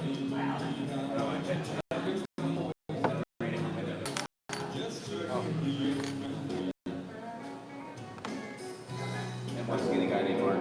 And one skinny guy named Mark.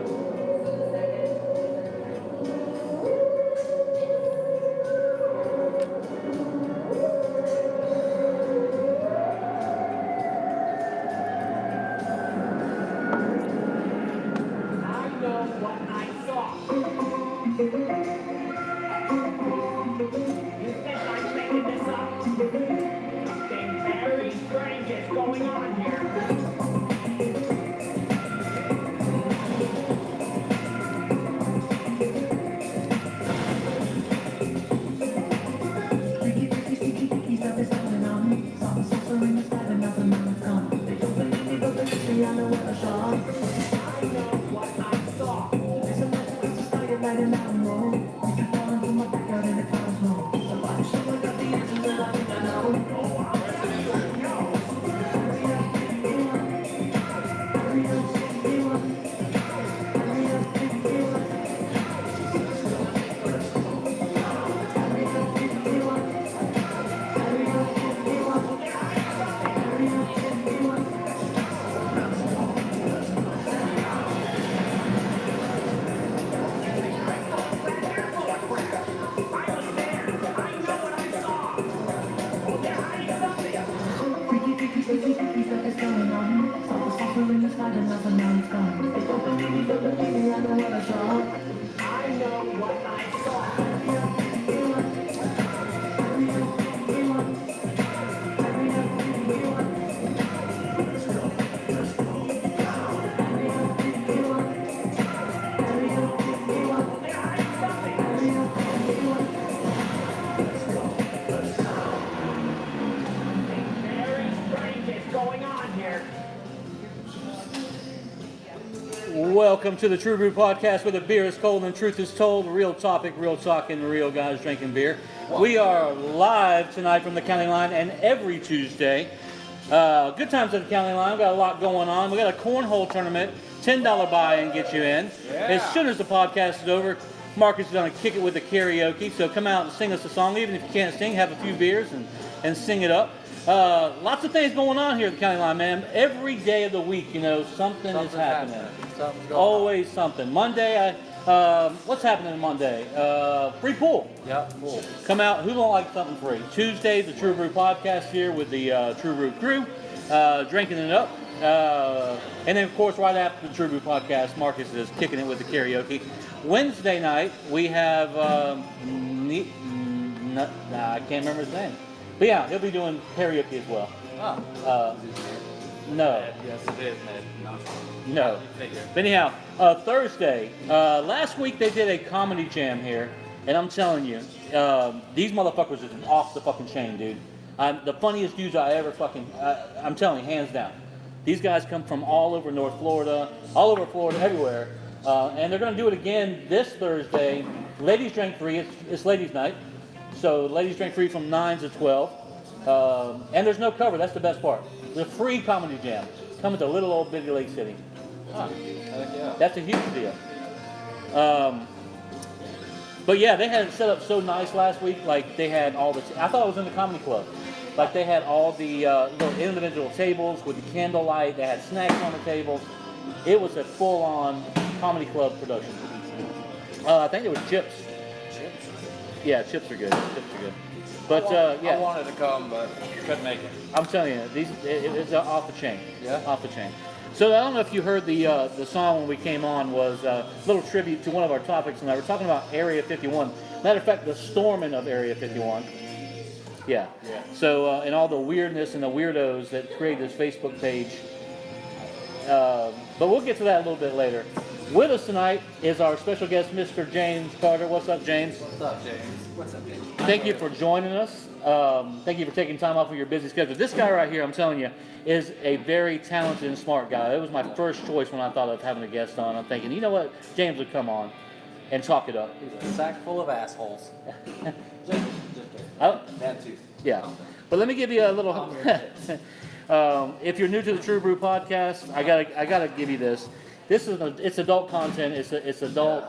Welcome to the True Brew Podcast, where the beer is cold and truth is told. Real topic, real talk, and real guys drinking beer. We are live tonight from the county line, and every Tuesday. Good times at the county line. We've got a lot going on. We got a cornhole tournament, $10 buy-in gets you in. Yeah. As soon as the podcast is over, Marcus is going to kick it with the karaoke. So come out and sing us a song. Even if you can't sing, have a few beers and sing it up. Lots of things going on here at the county line, man. Every day of the week, something is happening. Always something. Monday, what's happening Monday? Free pool. Yep, pool. Come out. Who don't like something free? Tuesday, the True Brew Podcast here with the True Brew crew, drinking it up. And then, of course, right after the True Brew Podcast, Marcus is kicking it with the karaoke. Wednesday night, we have, I can't remember his name. But yeah, he'll be doing karaoke as well. Oh. No. Yes, it is, Ned. No. But anyhow, Thursday, last week they did a comedy jam here, and I'm telling you, these motherfuckers are off the fucking chain, dude. The funniest dudes I ever I'm telling you, hands down. These guys come from all over North Florida, everywhere, and they're going to do it again this Thursday. Ladies drink free. It's ladies' night, so ladies drink free from 9 to 12, and there's no cover. That's the best part. The free comedy jam coming to little old bitty Lake City. Huh. Yeah. That's a huge deal. But yeah, they had it set up so nice last week. Like they had all the. I thought it was in the comedy club. Like they had all the little individual tables with the candlelight. They had snacks on the tables. It was a full-on comedy club production. I think it was chips. Chips? Yeah, chips are good. Chips are good. But yeah, I wanted to come, but couldn't make it. I'm telling you, it's off the chain. Yeah. Off the chain. So I don't know if you heard the song when we came on was a little tribute to one of our topics tonight. We're talking about Area 51. Matter of fact, the storming of Area 51. Yeah. So and all the weirdness and the weirdos that created this Facebook page. But we'll get to that a little bit later. With us tonight is our special guest, Mr. James Carter. What's up, James? What's up, James? What's up, James? Thank you for joining us. Thank you for taking time off of your busy schedule. This guy right here, I'm telling you, is a very talented and smart guy. It was my first choice when I thought of having a guest on. I'm thinking, you know what? James would come on and talk it up. He's a sack full of assholes. That too. Yeah. But let me give you a little... if you're new to the True Brew Podcast, I gotta give you this. It's adult content. It's adult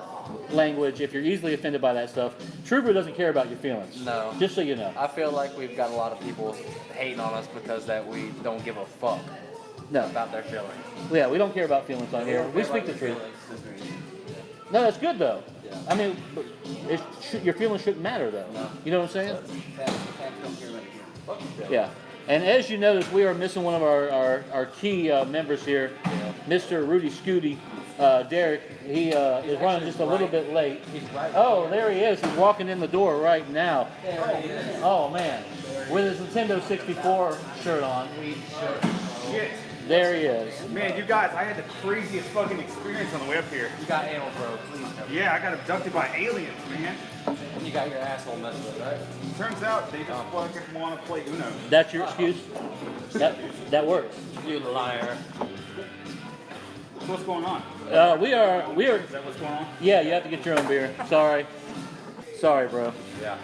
language, if you're easily offended by that stuff, True Brew doesn't care about your feelings. No. Just so you know. I feel like we've got a lot of people hating on us because that we don't give a fuck No. about their feelings. Yeah, we don't care about feelings on here. We speak the truth. No, that's good though. Yeah. I mean, your feelings shouldn't matter though. No. You know what I'm saying? Fans don't care about your feelings. Yeah. And as you notice, we are missing one of our key members here, Mr. Rudy Scooty. Derek, he is running just a little bit late. Oh, there he is. He's walking in the door right now. Oh, man. With his Nintendo 64 shirt on. Shit. There he is. Man, you guys, I had the craziest fucking experience on the way up here. You got anal, bro. Please tell me. Yeah, I got abducted by aliens, man. And you got your asshole messed with, right? Turns out they just fucking want to play Uno. That's your excuse? That works. You liar. So what's going on? We are. Is that what's going on? Yeah, you have to get your own beer. Sorry, bro. Yeah.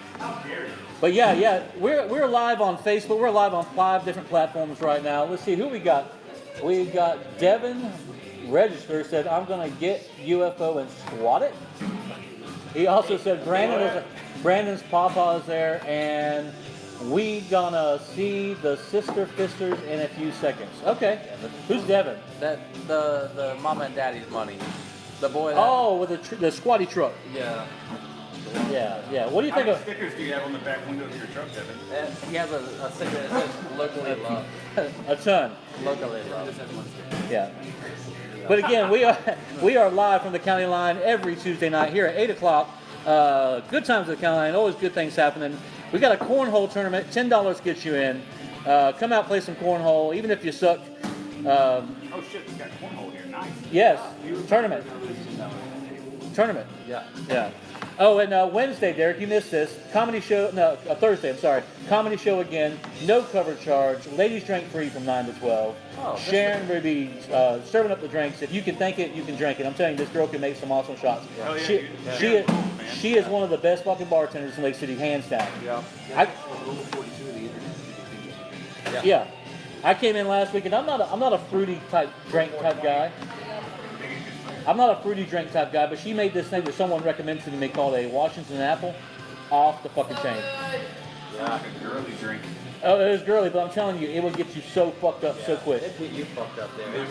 But yeah, we're live on Facebook. We're live on 5 different platforms right now. Let's see who we got. We got Devin Register said, "I'm gonna get UFO and squat it." He also said Brandon's papa is there, and we gonna see the Sister Fisters in a few seconds. Okay, who's Devin? That the mama and daddy's money. The boy. That, Oh, with the squatty truck. Yeah. Yeah. What do you How think many of? stickers do you have on the back window of your truck, Devin? He has a sticker that says locally loved. A ton. Locally loved. Yeah. But again, we are live from the county line every Tuesday night here at 8 o'clock. Good times at the county line, always good things happening. We got a cornhole tournament, $10 gets you in. Come out, play some cornhole, even if you suck. Oh shit, you got cornhole here, nice. Yes, tournament. Yeah. Oh, and Wednesday, Derek, you missed this. Comedy show, no, Thursday, I'm sorry. Comedy show again, no cover charge, ladies drink free from 9 to 12. Oh, Sharon will be serving up the drinks. If you can think it, you can drink it. I'm telling you, this girl can make some awesome shots. Hell yeah, She, dude. she, Yeah. is, she is one of the best fucking bartenders in Lake City, hands down. Yeah. Yeah. I came in last week, and I'm not a fruity drink type guy. I'm not a fruity drink type guy, but she made this thing that someone recommended to me called a Washington apple, off the fucking chain. Yeah, like a girly drink. Oh, it was girly, but I'm telling you, it will get you so fucked up so quick. It'd get you fucked up there.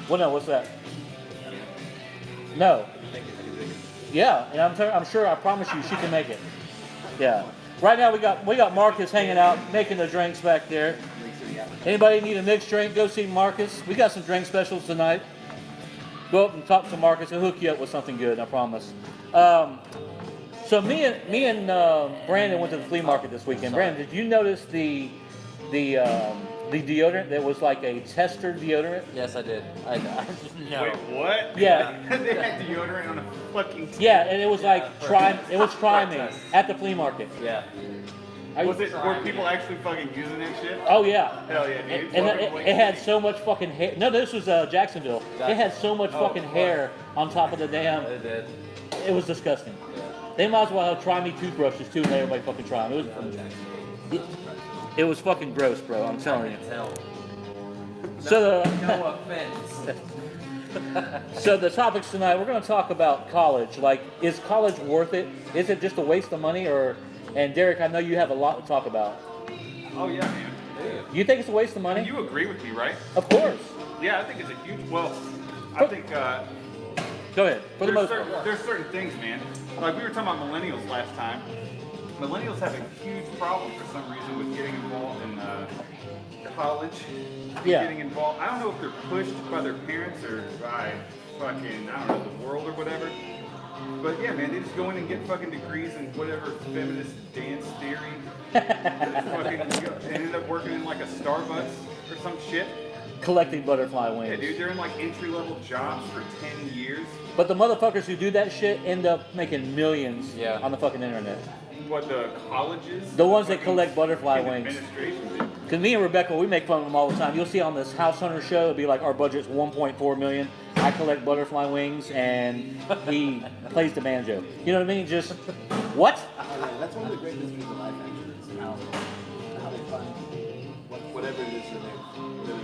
Well, no, what's that? No. Yeah, and I'm sure. I promise you, she can make it. Yeah. Right now we got Marcus hanging out, making the drinks back there. Anybody need a mixed drink? Go see Marcus. We got some drink specials tonight. Go up and talk to Marcus. He'll hook you up with something good. I promise. So me and Brandon went to the flea market this weekend. Brandon, did you notice the deodorant that was like a tester deodorant? Yes, I did. I no. Wait, what? Yeah. They had deodorant on a fucking... Yeah, and it was like try me at the flea market. Yeah. Were people actually fucking using that shit? Oh yeah. Hell yeah, dude. And it had so much fucking hair. No, this was Jacksonville. It had so much fucking hair on top of the damn. It did. It was disgusting. They might as well have try me toothbrushes too and let everybody fucking try them. It was fucking gross, bro. I'm telling you. So No offense. so the topics tonight, we're going to talk about college. Like, is college worth it? Is it just a waste of money? And Derek, I know you have a lot to talk about. Oh yeah, man. You think it's a waste of money? You agree with me, right? Of course. Yeah, I think it's a huge... Well, I think... Go ahead. For the most part. There's certain things, man. Like we were talking about millennials last time. Millennials have a huge problem for some reason with getting involved in college. Getting involved. I don't know if they're pushed by their parents or by fucking, I don't know, the world or whatever. But yeah, man, they just go in and get fucking degrees in whatever feminist dance theory. And end up working in like a Starbucks or some shit. Collecting butterfly wings. Yeah, dude, they're in like entry-level jobs for 10 years. But the motherfuckers who do that shit end up making millions Yeah. on the fucking internet. What, the colleges? The ones that collect butterfly wings. Administration, dude. Because me and Rebecca, we make fun of them all the time. You'll see on this House Hunter show, it'll be like our budget's $1.4 million. I collect butterfly wings, and he plays the banjo. You know what I mean? Just, what? That's one of the great mysteries of life, actually, is how they find whatever it is that they're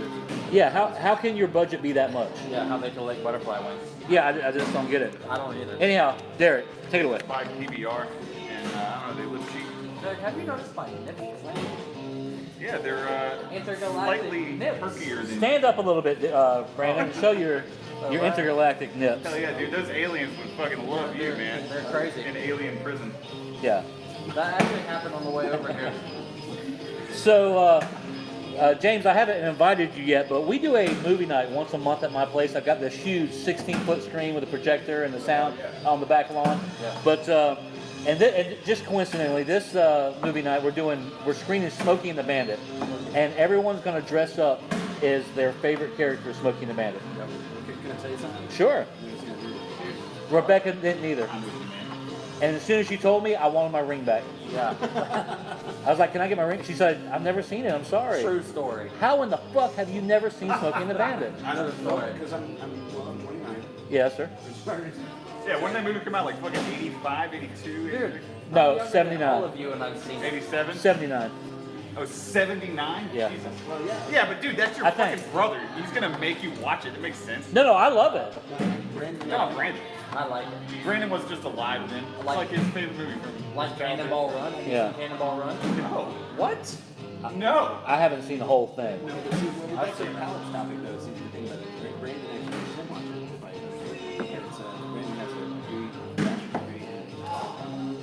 Yeah, how can your budget be that much? Yeah, how they collect butterfly wings. Yeah, I just don't get it. I don't either. Anyhow, Derek, take it away. Buy PBR, and I don't know, they look cheap. Derek, have you noticed my nipples? Yeah, they're Intergalactic slightly nips. perkier than. Stand up a little bit, Brandon. Show your intergalactic nips. Hell yeah, dude, those aliens would fucking love you, man. They're crazy. In alien prison. Yeah. That actually happened on the way over here. So, James, I haven't invited you yet, but we do a movie night once a month at my place. I've got this huge 16-foot screen with a projector and the sound on the back lawn. Yeah. But and just coincidentally, this movie night we're screening Smokey and the Bandit, and everyone's going to dress up as their favorite character, Smokey and the Bandit. Can I tell you something? Sure. Rebecca didn't either. And as soon as she told me, I wanted my ring back. Yeah. I was like, "Can I get my ring?" She said, "I've never seen it. I'm sorry." True story. How in the fuck have you never seen Smokey and the Bandit? I know. Because I'm 29. Yes, sir. Yeah, when did that movie come out? Like fucking 85, 82? Dude. No, I'm younger than 79. All of you, and I've seen it. 87? 79. Oh, 79? Yeah. Jesus. Well, yeah. Yeah, but dude, that's your I fucking think. brother. He's gonna make you watch it. It makes sense. No, I love it. Brandon, No, Brandon. I like it. Brandon was just alive then. It's like- like his favorite movie from Like his childhood. Cannonball Run. Have you Yeah. seen Cannonball Run? No. What? No. I haven't seen the whole thing. No, but see, when we got to the college topic, though, see, the thing about it, Brandon actually didn't watch it. Right? It's, Brandon has a degree, bachelor's degree in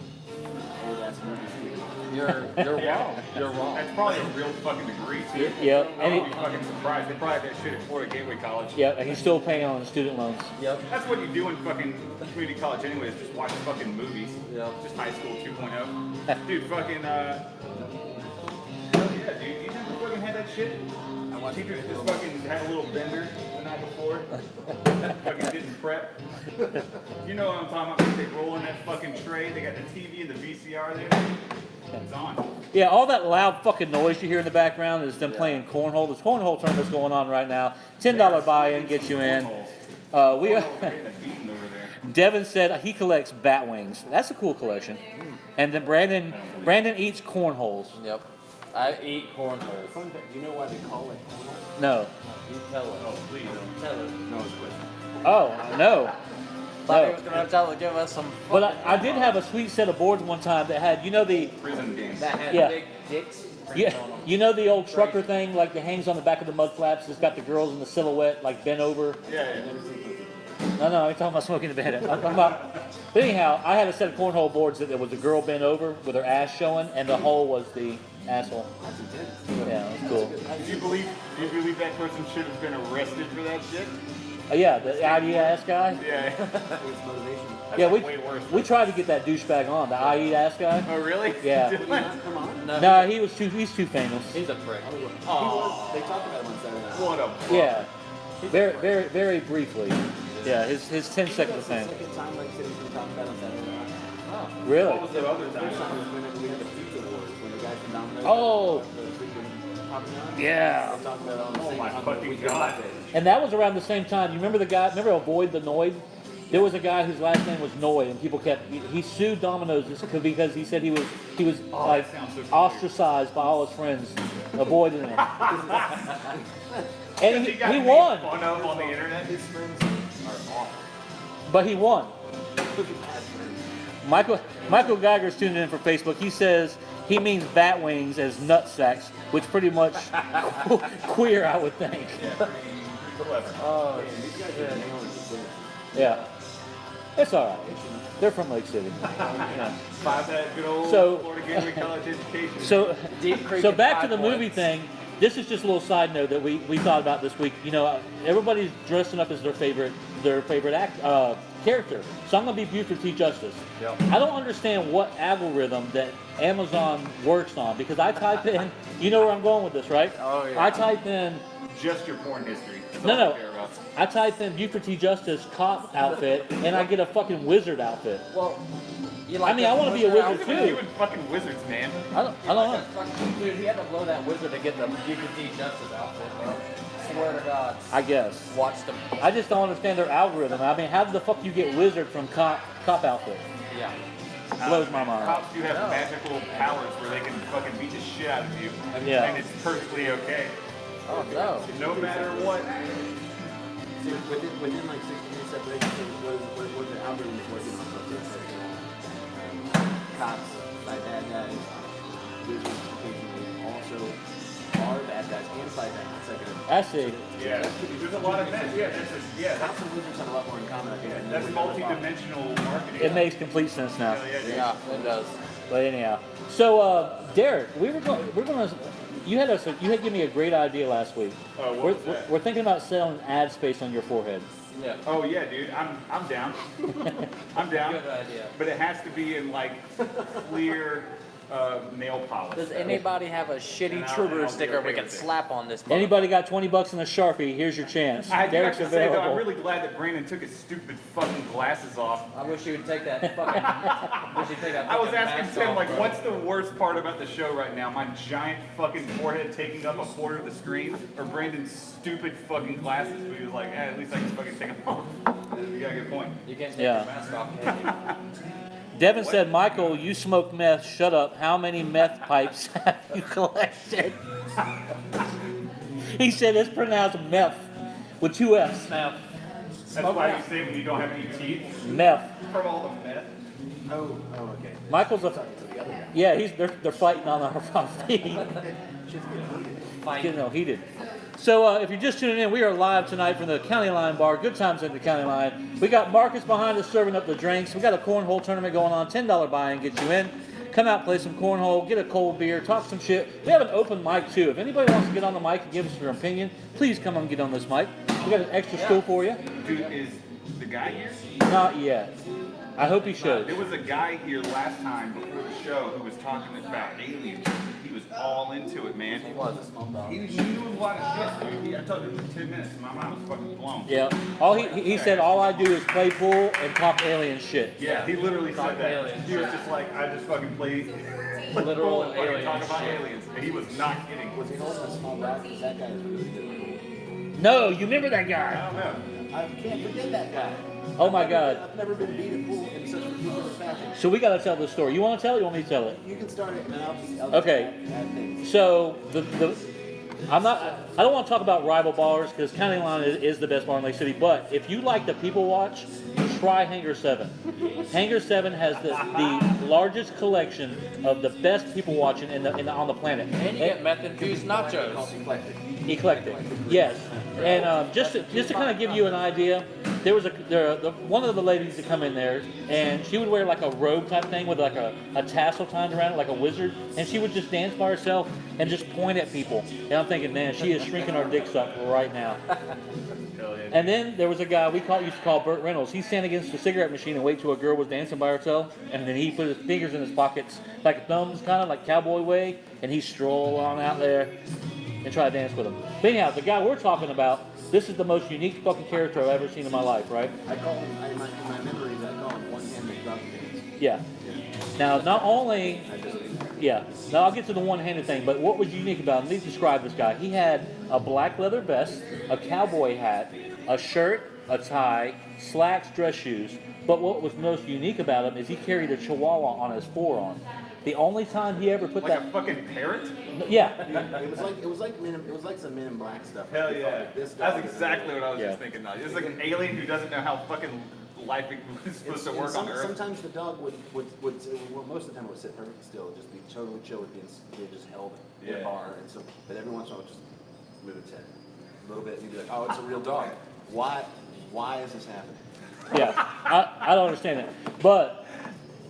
old-ass movies. You're wrong. You're wrong. That's probably a real fucking degree, too. Yep. I And would be fucking surprised. They probably have that shit at Florida Gateway College. yeah, and he's still paying on the student loans. Yep. That's what you do in fucking community college anyway, is just watch fucking movies. Yep. Just high school 2.0. Dude, fucking, hell yeah, dude. You never fucking had that shit? I watched Teachers it. just fucking had a little bender the night before. Fucking didn't prep. You know what I'm talking about? They roll in that fucking tray. They got the TV and the VCR there. It's on. Yeah, all that loud fucking noise you hear in the background is them playing cornhole. There's cornhole tournaments going on right now. $10 buy-in gets you in. We Oh, getting a beating over there. Devin said he collects bat wings. That's a cool collection. And then Brandon eats cornholes. Yep. I eat cornholes. Fun fact, do you know why they call it cornhole? No. You tell it. Oh, please don't. Tell it. No, it's good. Oh no. Thought he No. was gonna give us some. But I did have a sweet set of boards one time that had, you know the Prison games. That had Yeah. big dicks. yeah, you know the old trucker thing like that hangs on the back of the mud flaps. It's got the girls in the silhouette like bent over. Yeah, No, I'm talking about Smoking the Bandit. I'm talking about. But anyhow, I had a set of cornhole boards that there was a girl bent over with her ass showing, and the hole was the asshole. That's intense. Yeah, it was cool. Do you believe that person should have been arrested for that shit? Yeah, the ID ass guy. Yeah. It's motivation. Yeah, like way worse. we tried to get that douchebag on the I eat ass guy. Oh, really? Yeah. Did Come what? on. No, he's too famous. He's a prick. Aw. They talked about it on Saturday Night. What a fuck. Yeah, very briefly. Yeah, his 10 seconds of fame. Second time, like I said, he's been talked about on Saturday Night. Really? What was the other First time? time was whenever we had the pizza wars, when the guys from Domino's. Oh. The freaking Parmesan. Yeah. They talked about it on the Oh same my on the fucking weekend God. update. And that was around the same time. You remember the guy? Remember Avoid the Noid? There was a guy whose last name was Noy, and people he sued Domino's because he said he was like that sounds so familiar. ostracized by all his friends, avoiding him. And he got made won, fun of on the internet. His friends are awful. but he won. Bad friends. Michael Geiger's tuning in for Facebook. He says he means bat wings as nut sacks, which pretty much queer, I would think. Yeah, pretty clever. Oh, Man, these guys are nailing it. Yeah, it's all right. They're from Lake City. Yeah. Five that good old So- Florida Gateway College education. So, Deep Creek so and back to 5 the movie points. thing. This is just a little side note that we thought about this week. You know, everybody's dressing up as their favorite character. So I'm gonna be Buford T. Justice. Yep. I don't understand what algorithm that Amazon works on because I type in. You know where I'm going with this, right? Oh, yeah. I type in. Just your porn history. That's No, all no. I care about. I type in Buford T. Justice cop outfit, and I get a fucking wizard outfit. Well, you I mean, I wanna be a wizard Look at too. you and fucking wizards, man. I don't know. Dude, he had to blow that wizard to get the UPT Justice outfit, bro. Swear to God. I guess. Watch them. I just don't understand their algorithm. I mean, how the fuck you get wizard from cop outfit? Yeah. Blows my mind. Cops do have No. magical powers where they can fucking beat the shit out of you. Yeah. And it's perfectly okay. Oh, no. No matter what. So within like 60 minutes separation, so what the algorithm is working on. So it's like, cops by bad guys, there's occasionally also are bad guys and fight bad guys. Like I see. Yeah, there's a lot of that. Yeah, cops and wizards have a lot more in common. I think. that's multi-dimensional marketing. It makes complete sense now. Yeah, it does. But anyhow, so Derek, we're going to. You had given me a great idea last week. What was that? We're thinking about selling ad space on your forehead. Yeah. Oh yeah, dude, I'm down. I'm down. Good idea. But it has to be in like clear nail polish. Does anybody have a shitty And I'll True be sticker we okay can with it. slap on this? Anybody got $20 in a Sharpie? Here's your chance. I do have Derek's to say though, available. I'm really glad that Brandon took his stupid fucking glasses off. I wish you would take that fucking. wish you'd take that I was fucking asking mask Tim, off, like, bro. what's the worst part about the show right now? My giant fucking forehead taking up a quarter of the screen, or Brandon's stupid fucking glasses? But he was like, at least I can fucking take them off. You got a good point. You can't take Yeah. your mask off, can you? Devin said, Michael, you smoke meth. Shut up. How many meth pipes have you collected? He said it's pronounced meth with 2 F's. Now, That's why you say when you don't have any teeth, Meth. from all the meth. Oh, okay. Michael's a. Yeah, they're fighting on our feet. fight. Getting all heated. So if you're just tuning in, we are live tonight from the County Line Bar. Good times at the County Line. We got Marcus behind us serving up the drinks. We got a cornhole tournament going on. $10 buy-in gets you in. Come out, play some cornhole, get a cold beer, talk some shit. We have an open mic too. If anybody wants to get on the mic and give us their opinion, please come and get on this mic. We got an extra stool for you. Dude, is the guy here? Not yet. I hope he shows. There was a guy here last time before the show who was talking about aliens. He was all into it, man. He was a small dog. He knew a lot of shit, dude. I told him for 10 minutes. My mind was fucking blown. Yeah. All he said, all I do is play pool and talk alien shit. Yeah, he literally Talk said that. aliens. He was just like, I just fucking play Literal fucking alien talk about shit. aliens. And he was not kidding. Was he holding a small dog? Because that guy is really good. No, you remember that I guy? don't know. I can't forget that guy. Oh my God. I've never been beat at pool in such ridiculous fashion. So we got to tell this story. You want to tell it? You want me to tell it? You can start it, and then I'll just Okay. add things. So I don't want to talk about rival bars because County Line is the best bar in Lake City. But if you like the people watch, try Hangar 7. Hangar 7 has the largest collection of the best people watching on the planet. And you get meth infused Called nachos. eclectic. Eclectic, yes. And just to kind of give you an idea, there was one of the ladies that come in there, and she would wear like a robe type thing with like a tassel tied around it, like a wizard, and she would just dance by herself and just point at people. And I'm thinking, man, she is shrinking our dicks up right now. And then there was a guy used to call Burt Reynolds. He'd stand against the cigarette machine and wait till a girl was dancing by herself, and then he put his fingers in his pockets like thumbs, kind of like cowboy way, and he stroll on out there and try to dance with him. But anyhow, the guy we're talking about, this is the most unique fucking character I've ever seen in my life, right? I call him, in my memories, I call him one-handed drum dance. Yeah. Now, not only, I just yeah, now I'll get to the one-handed thing, but what was unique about him? Let me describe this guy. He had a black leather vest, a cowboy hat, a shirt, a tie, slacks, dress shoes, but what was most unique about him is he carried a chihuahua on his forearm. The only time he ever put Like that, a fucking parrot? yeah, It was like some Men in Black stuff. Hell yeah. This dog That's is exactly what I was Yeah. just thinking now. It's like an alien who doesn't know how fucking life is supposed to work on Earth. Sometimes the dog would well, most of the time it would sit perfectly still, just be totally chill with being just held in a Yeah. bar, and so but every once in a while it would just move its head a little bit, and you'd be like, oh, it's a real dog. Why is this happening? yeah. I don't understand it. But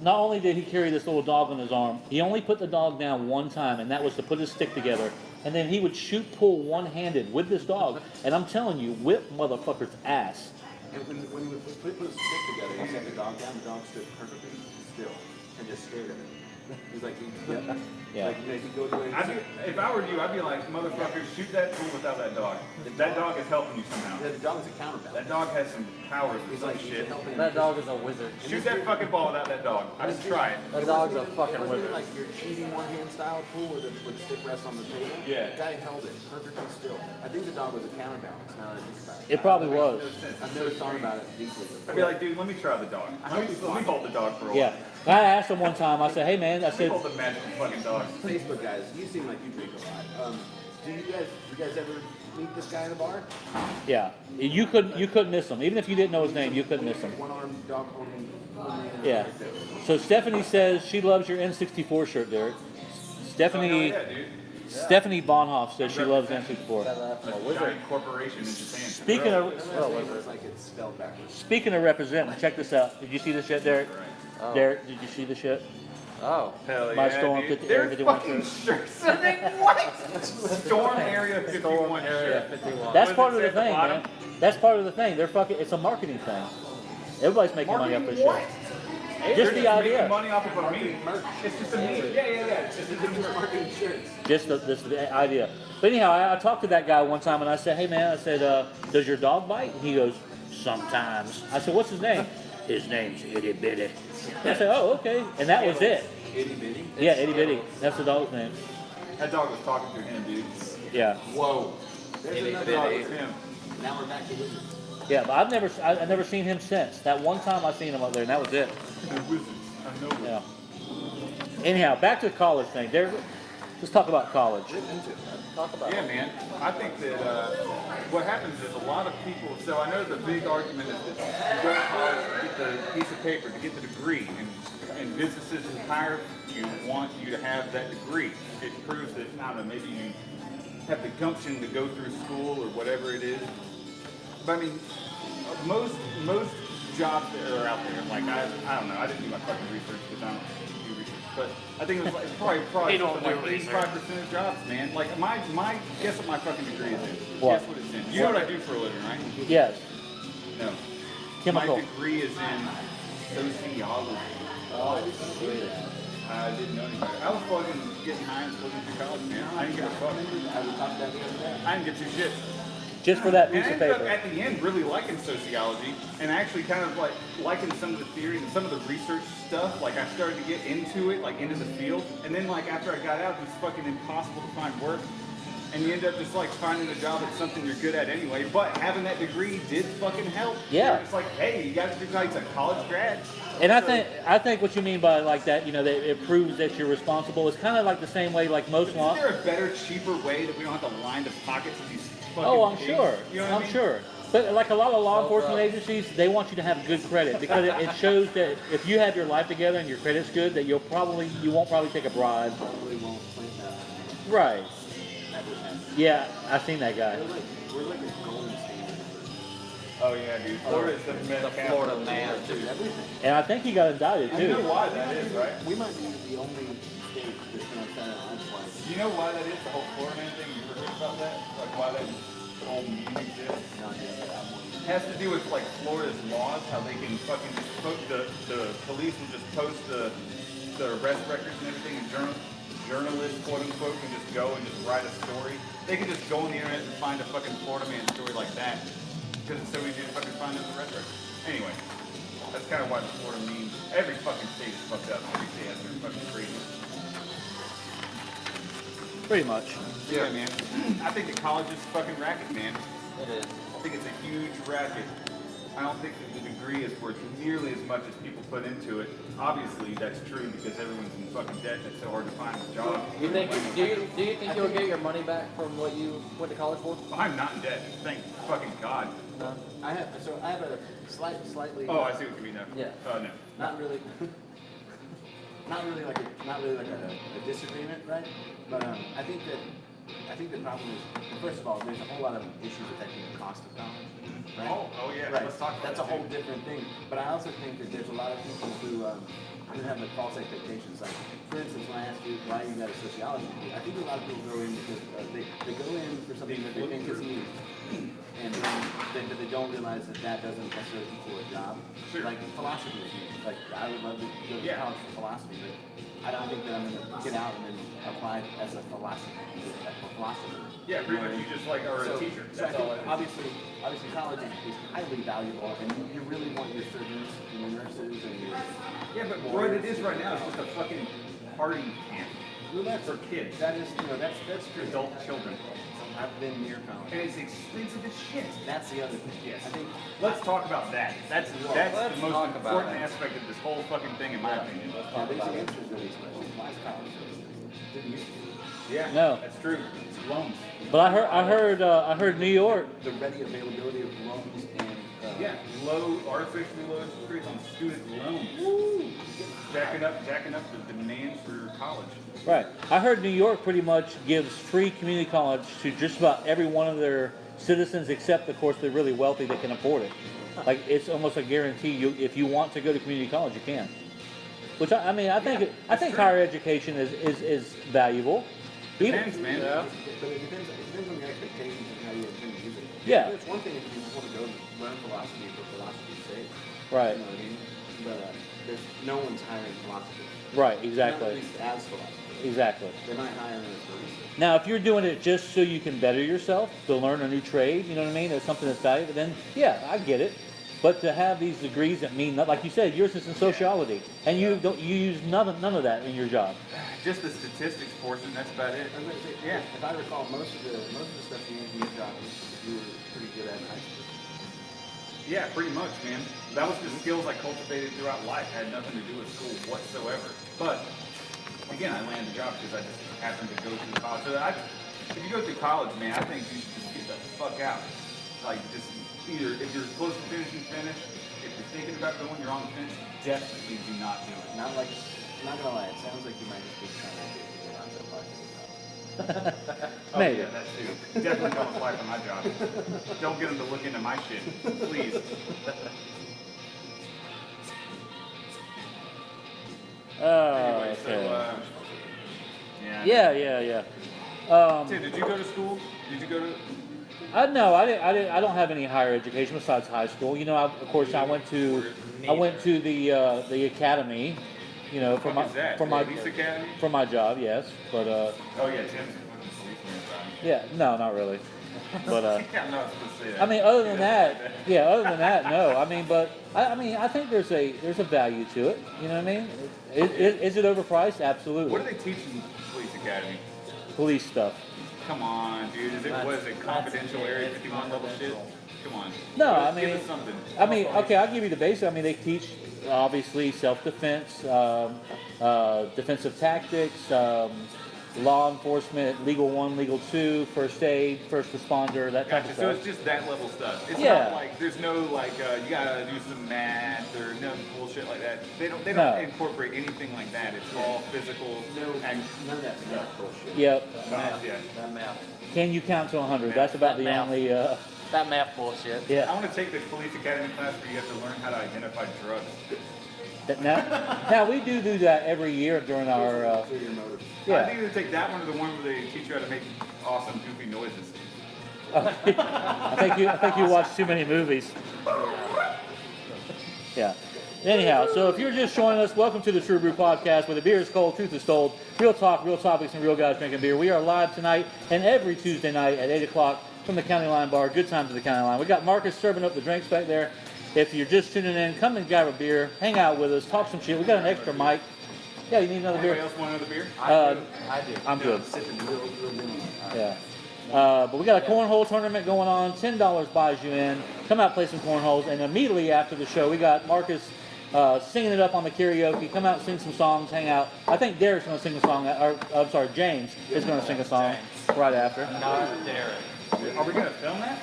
not only did he carry this little dog on his arm, he only put the dog down one time, and that was to put his stick together. And then he would shoot pull one-handed with this dog. And I'm telling you, whip motherfucker's ass. And when we put his stick together, he set the dog down. The dog stood perfectly still and just stared at it. He's like, Yeah. like you know, he'd go to If I were you, I'd be like, motherfucker, shoot that fool without that dog. That dog is helping you somehow. the dog is a counterbalance. That dog has some powers or He's some like, he's shit. helping. That dog is a wizard. Shoot that fucking ball without that dog. I just try it. That dog's a It fucking wasn't even wizard. like your cheesy one-hand style pool with the stick rest on the table. Yeah. The guy held it perfectly still. I think the dog was a counterbalance. Now that I think about it. It probably was. I've never thought about it deeply. I'd be like, dude, let me try the dog. Let me hold the dog for a while. Yeah. I asked him one time, I said, hey man, I Let me said, hold the magical fucking dog. Facebook guys, you seem like you drink a lot. Do you guys ever meet this guy in a bar? Yeah, you couldn't miss him. Even if you didn't know his name, you couldn't miss him. One-armed dog only. Yeah. So Stephanie says she loves your N64 shirt, Derek. Stephanie. Oh, yeah, dude. Stephanie Bonhoff says she loves N64. A giant corporation in Japan. Speaking of It's like it's spelled backwards. speaking of representing, check this out. Did you see this shit, Derek? Oh. Derek, did you see this shit? Oh. Hell My yeah, Storm dude. 50 They're Area 51 fucking shirt. shirts. Are they what? Storm Area 51 Area shirt. 51. That's What part does of it the say at the thing, bottom? man. That's part of the thing. They're fucking. It's a marketing thing. Everybody's making money off this Marketing what? shit. Hey, Just they're the making idea. money off of a meme. It's just a meme. Yeah. It's just a Marketing shirts. Just the idea. But anyhow, I talked to that guy one time and I said, "Hey man," I said, "Does your dog bite?" And he goes, "Sometimes." I said, "What's his name?" His name's Itty Bitty. I said, "Oh, okay." And that was it. Itty bitty. Yeah, Itty Bitty. That's the dog's name. That dog was talking to him, dude. Yeah. Whoa. There's Itty another bitty. That dog. was him. Now we're back to wizards. Yeah, but I've never seen him since. That one time I seen him up there, and that was it. The wizards. I know. Yeah. Anyhow, back to the college thing. Let's talk about college. Talk about Yeah, it. man. I think that what happens is a lot of people. So I know the big argument is that you go to college to get the piece of paper, to get the degree, and businesses who hire you want you to have that degree. It proves that I don't know, maybe you have the gumption to go through school or whatever it is. But I mean, most jobs that are out there, like I don't know, I didn't do my fucking research because I don't do research, but I think it was like probably He don't something like do research. 85% of jobs, man. Like my guess what my fucking degree is in. What? Guess what it's in. You know what I do for a living, right? Yes. No. Chemical. My degree is in sociology. Oh, I didn't see that. I didn't know anything. I was fucking getting high and slugging through college, man. I didn't give a fuck. I would talk about the other day. I didn't get two shit. Just for that And piece I of ended up paper. at the end really liking sociology and actually kind of like liking some of the theories and some of the research stuff. Like I started to get into it, like into the field. And then like after I got out, it was fucking impossible to find work. And you end up just like finding a job at something you're good at anyway. But having that degree did fucking help. Yeah. It's like, hey, you got a degree, it's a college grad. And I think what you mean by like that, you know, that it proves that you're responsible. It's kind of like the same way like most law. Is there a better, cheaper way that we don't have to line the pockets of these fucking Oh, I'm pigs? sure. You know what I I'm mean? sure. But like a lot of law Well, enforcement bro. agencies, they want you to have good credit because it shows that if you have your life together and your credit's good, that you won't probably take a bribe. Probably won't plant that. Right. That would happen. Yeah, I've seen that guy. We're like a golden standard Oh yeah, dude. Florida's the The Florida man. for everything. And I think he got indicted You know too. why that is, right? We might be the only state that's going to sign on twice. You know why that is, the whole Florida man thing? You ever heard about that? Like why that whole meme exists? No idea, but I'm one. It has to do with like Florida's laws, how they can fucking just post the police will just post the arrest records and everything, and journalists, quote unquote, can just go and just write a story. They can just go on the internet and find a fucking Florida man story like that because it's so easy to fucking find those arrest records. Anyway, that's kind of why the Florida meme. Every fucking state is fucked up. Every state has their fucking crazy. Pretty much. Yeah, man. I think the college is fucking racket, man. It is. I think it's a huge racket. I don't think that the degree is worth nearly as much as people put into it. Obviously, that's true because everyone's in fucking debt and it's so hard to find a job. Do you think you'll get your money back from what you went to college for? I'm not in debt. Thank fucking God. No. I have a slightly. Oh, I see what you mean now. Yeah. No. Not really. Not really like a disagreement, right? But I think the problem is, first of all, there's a whole lot of issues affecting the cost of college, right? Oh yeah. Right. Let's talk about That's a that, whole too. different thing. But I also think that there's a lot of people who have like false expectations. Like, for instance, when I asked you why you got a sociology degree, I think a lot of people go in because they go in for something that they think is needed, and then but they don't realize that that doesn't necessarily equal a job. Sure. Like philosophy is huge. Like I would love to go to Yeah. college for philosophy, but I don't think that I'm going to get out and then apply as a philosopher. Yeah, pretty much. You just like are a So- teacher. So I That's think all it is. obviously college is highly valuable, and you really want your surgeons and your nurses and your Yeah, but what it is right now is just a fucking party camp well, that's for kids, that is that's true. adult children, I've been near college. and it's expensive as shit. That's the other thing. Yes. I think Let's talk about that. That's let's the most talk about important it. aspect of this whole fucking thing, in my opinion. there's an answer to these questions. Why is college so expensive? Didn't used to be. Yeah, No. that's true. Loans. But I heard New York. The ready availability of loans and Yeah, artificially low interest rates on student loans. Woo! Jacking up the demand for college. Right. I heard New York pretty much gives free community college to just about every one of their citizens, except, of course, they're really wealthy that can afford it. Like, it's almost a guarantee. If you want to go to community college, you can. Which I think higher education is valuable. Depends, man. Yeah. but it depends on your expectations and how you intend to use it. Yeah. It's one thing if you want to go learn philosophy for philosophy's sake. Right. You know what I mean? But there's no one's hiring philosophers. Right. Not Exactly. at least as philosophers. Exactly. They're not hiring as for research. Now, if you're doing it just so you can better yourself, to learn a new trade, you know what I mean? That's something that's valuable. Then, yeah, I get it. But to have these degrees that mean, like you said, yours is in sociology, and you use none of that in your job. Just the statistics portion. That's about it. I was gonna say, Yeah. If I recall, most of the stuff you used in your job you were pretty good at in high school. Yeah, pretty much, man. That was just skills I cultivated throughout life. It had nothing to do with school whatsoever. But again, I landed the job because I just happened to go through college. So if you go through college, man, I think you should just get the fuck out. Like, just either if you're close to finishing, finish. If you're thinking about going, you're on the fence. Definitely do not do it. Not gonna lie, it sounds like you might just be trying to get out there parking. Oh, Maybe. yeah, that too. Definitely don't apply for my job. Don't get them to look into my shit, please. Anyway, so, yeah. Yeah. Tim, did you go to school? Did you go to? No, I didn't. I don't have any higher education besides high school. You know, of course, I went to the academy. You know, for my Police Academy? for my job, yes. But Oh yeah, Tim's a policeman. yeah, no, not really. But Yeah, I'm not supposed to say that. I mean, other than that, no. I mean, but I think there's a value to it. You know what I mean? Is it overpriced? Absolutely. What do they teach in Police Academy? Police stuff. Come on, dude. What is it, confidential Area 51 level shit? Come on. No, I Give mean, us something. okay, I'll give you the basics. I mean, they teach obviously self-defense, defensive tactics, law enforcement, legal 1, legal 2, first aid, first responder, that type Gotcha. of So stuff. it's just that level stuff. It's Yeah. not like there's no like you gotta do some math or no bullshit like that. They don't No. incorporate anything like that. It's all physical. None of that stuff bullshit. Yep. Math, yeah. That math. Can you count to 100? That's about the Math. only. That math bullshit. I Yeah. want to take the Police Academy class where you have to learn how to identify drugs. Now we do that every year during our. Clear your motive. I Yeah. think they take that one or the one where they teach you how to make awesome goofy noises. I think you watch too many movies. Yeah. Anyhow, so if you're just joining us, welcome to the True Brew Podcast, where the beer is cold, truth is told, real talk, real topics, and real guys drinking beer. We are live tonight and every Tuesday night at 8 o'clock from the County Line Bar. Good times at the County Line. We got Marcus serving up the drinks back there. If you're just tuning in, come and grab a beer, hang out with us, talk some shit. We got an extra mic. Yeah, you need another Anybody beer? else want another beer? I do. I'm good. Sipping real minimal. Yeah. But we got a cornhole tournament going on. $10 buys you in. Come out, play some cornholes. And immediately after the show, we got Marcus singing it up on the karaoke. Come out, sing some songs, hang out. I think Derek's going to sing a song. I'm sorry, James is going to sing a song right after. Not Derek. Are we gonna film that?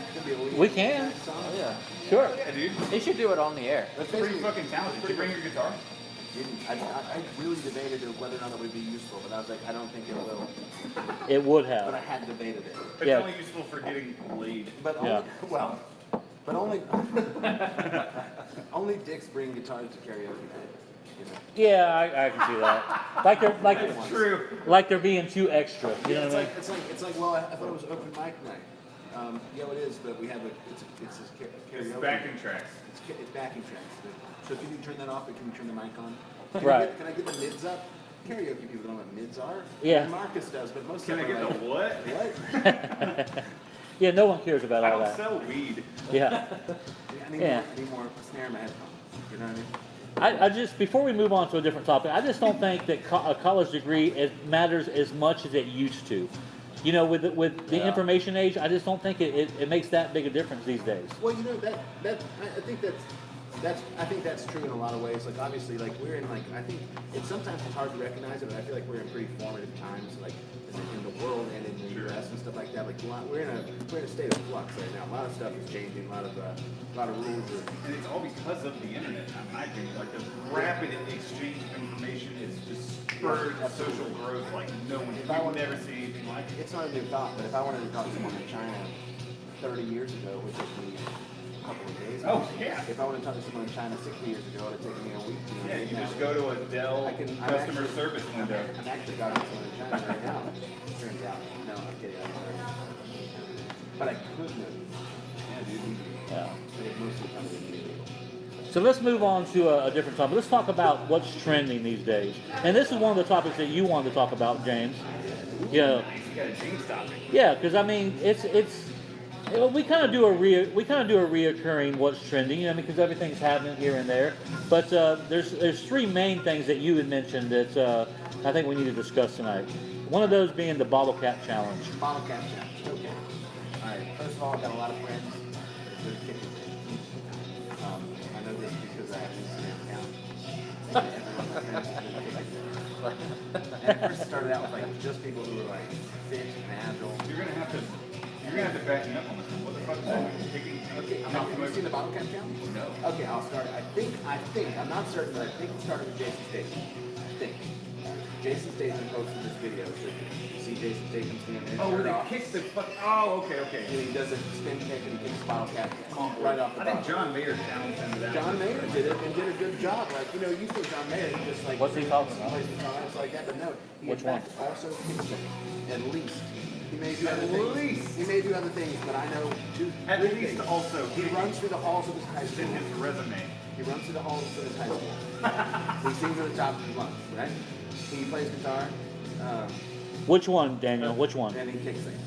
We can. Oh, yeah. Sure. Yeah, dude. He should do it on the air. That's pretty fucking talented. Did you bring your guitar? I really debated whether or not it would be useful, but I was like, I don't think it will. It would But I have. had debated it. It's Yeah. only useful for getting laid. But only, Yeah. well, but only, only dicks bring guitars to karaoke night. You know? Yeah, I can see that. True. Like they're being too extra. You know It's what I mean? like, it's like, well, I thought it was open mic night. Yeah, it is, but we have it's karaoke. It's backing tracks. It's backing tracks. So can you turn that off, or can you turn the mic on? Right. Can I get the mids up? Karaoke people don't know what mids are. Yeah. Marcus does, but most Can I of them get are the like, what? what? Yeah, no one cares about I all don't that. sell weed. Yeah. I need, Yeah. need more snare in my headphones. You know what I mean? I just, before we move on to a different topic, I just don't think that a college degree matters as much as it used to. You know, with the information age, I just don't think it makes that big a difference these days. Well, you know that I think that's I think that's true in a lot of ways. Like obviously, like we're in like I think sometimes it's hard to recognize it, but I feel like we're in pretty formative times, like in the world and in the U.S. and stuff like that. Like we're in a state of flux right now. A lot of stuff is changing. A lot of rules are. And it's all because of the internet. I think like the rapid exchange of information is just spurred social growth like no one. I will never see anything like it. It's not a new thought, but if I wanted to talk to someone in China 30 years ago, which took me a couple of days. Oh, yeah. If I wanted to talk to someone in China 60 years ago, it would have taken me a week. Yeah, you just go to a Dell customer service window. I'm actually talking to someone in China right now. Turns out. No, I'm kidding. But I could know. Yeah, dude. Yeah. But it mostly comes in illegal. So let's move on to a different topic. Let's talk about what's trending these days. And this is one of the topics that you wanted to talk about, James. Yeah. You got a James topic. Yeah, because I mean, we kind of do a reoccurring what's trending, you know, because everything's happening here and there. But there's three main things that you had mentioned that I think we need to discuss tonight. One of those being the bottle cap challenge. Bottle cap challenge. Okay. All right. First of all, I've got a lot of friends that are good kickers. I know this because I have Instagram account. Everyone my friends is good kickers. And it first started out with like just people who were like fit and agile. You're gonna have to back me up on this one. What the fuck is that? Kicking? Okay, have you seen the bottle cap challenge? No. Okay, I'll start. I think, I'm not certain, but I think it started with Jason Statham. I think. Jason Statham posted this video, so you see Jason Statham standing there. Oh, where they kick the fuck. Oh, okay. And he does a spin kick and he kicks the bottle cap right off the I think bottom. John Mayer challenged him to that. John Mayer did it and did a good job. Like, you know, you think John Mayer, he just like... What's he talking about? Plays guitars like that, but no. He Which in fact one? also kicks it. At least. He may do other At things. least. He may do other things, but I know two. At three least things. also He runs through the halls of his high It's school. in his resume. He runs through the halls of his high school. He sings at the top of his lungs, right? He plays guitar. Which one, Daniel? Which one? And he kicks things.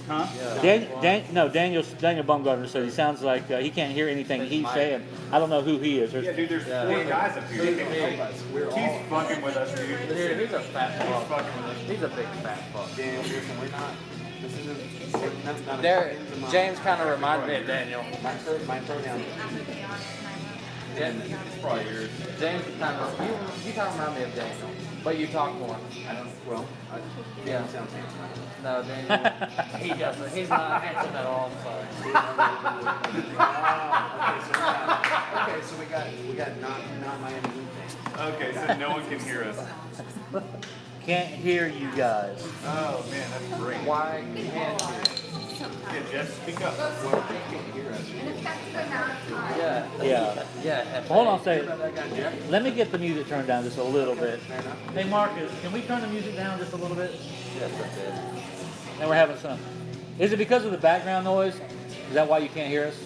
Huh? Daniel Baumgartner said he sounds like he can't hear anything he's saying. I don't know who he is. Yeah, dude, there's four guys up here. He's fucking with us, dude. Dude, he's a fat He's fuck. fucking with us. He's a big fat fuck. Daniel, listen, we're not. This isn't. That's not a James kind of reminds me of Daniel. My pronoun. Yeah, It's probably yours. James kind of you kind of remind me of Daniel, but you talk more. I don't. Well, Yeah. Daniel sounds handsome. No, Daniel, he doesn't. He's not handsome at all. I'm sorry. Okay, so we got not Miami Heat fans. Okay, so no one can hear us. Can't hear you guys. Oh man, that's great. Why can't you? Yeah, Jeff, speak up. Well, they can't hear us. Yeah. Yeah. Yeah. Hold on a Hear second. about that guy, Jeff? Let me get the music turned down just a little bit. Fair enough. Hey Marcus, can we turn the music down just a little bit? Yes, that's it. And we're having some. Is it because of the background noise? Is that why you can't hear us?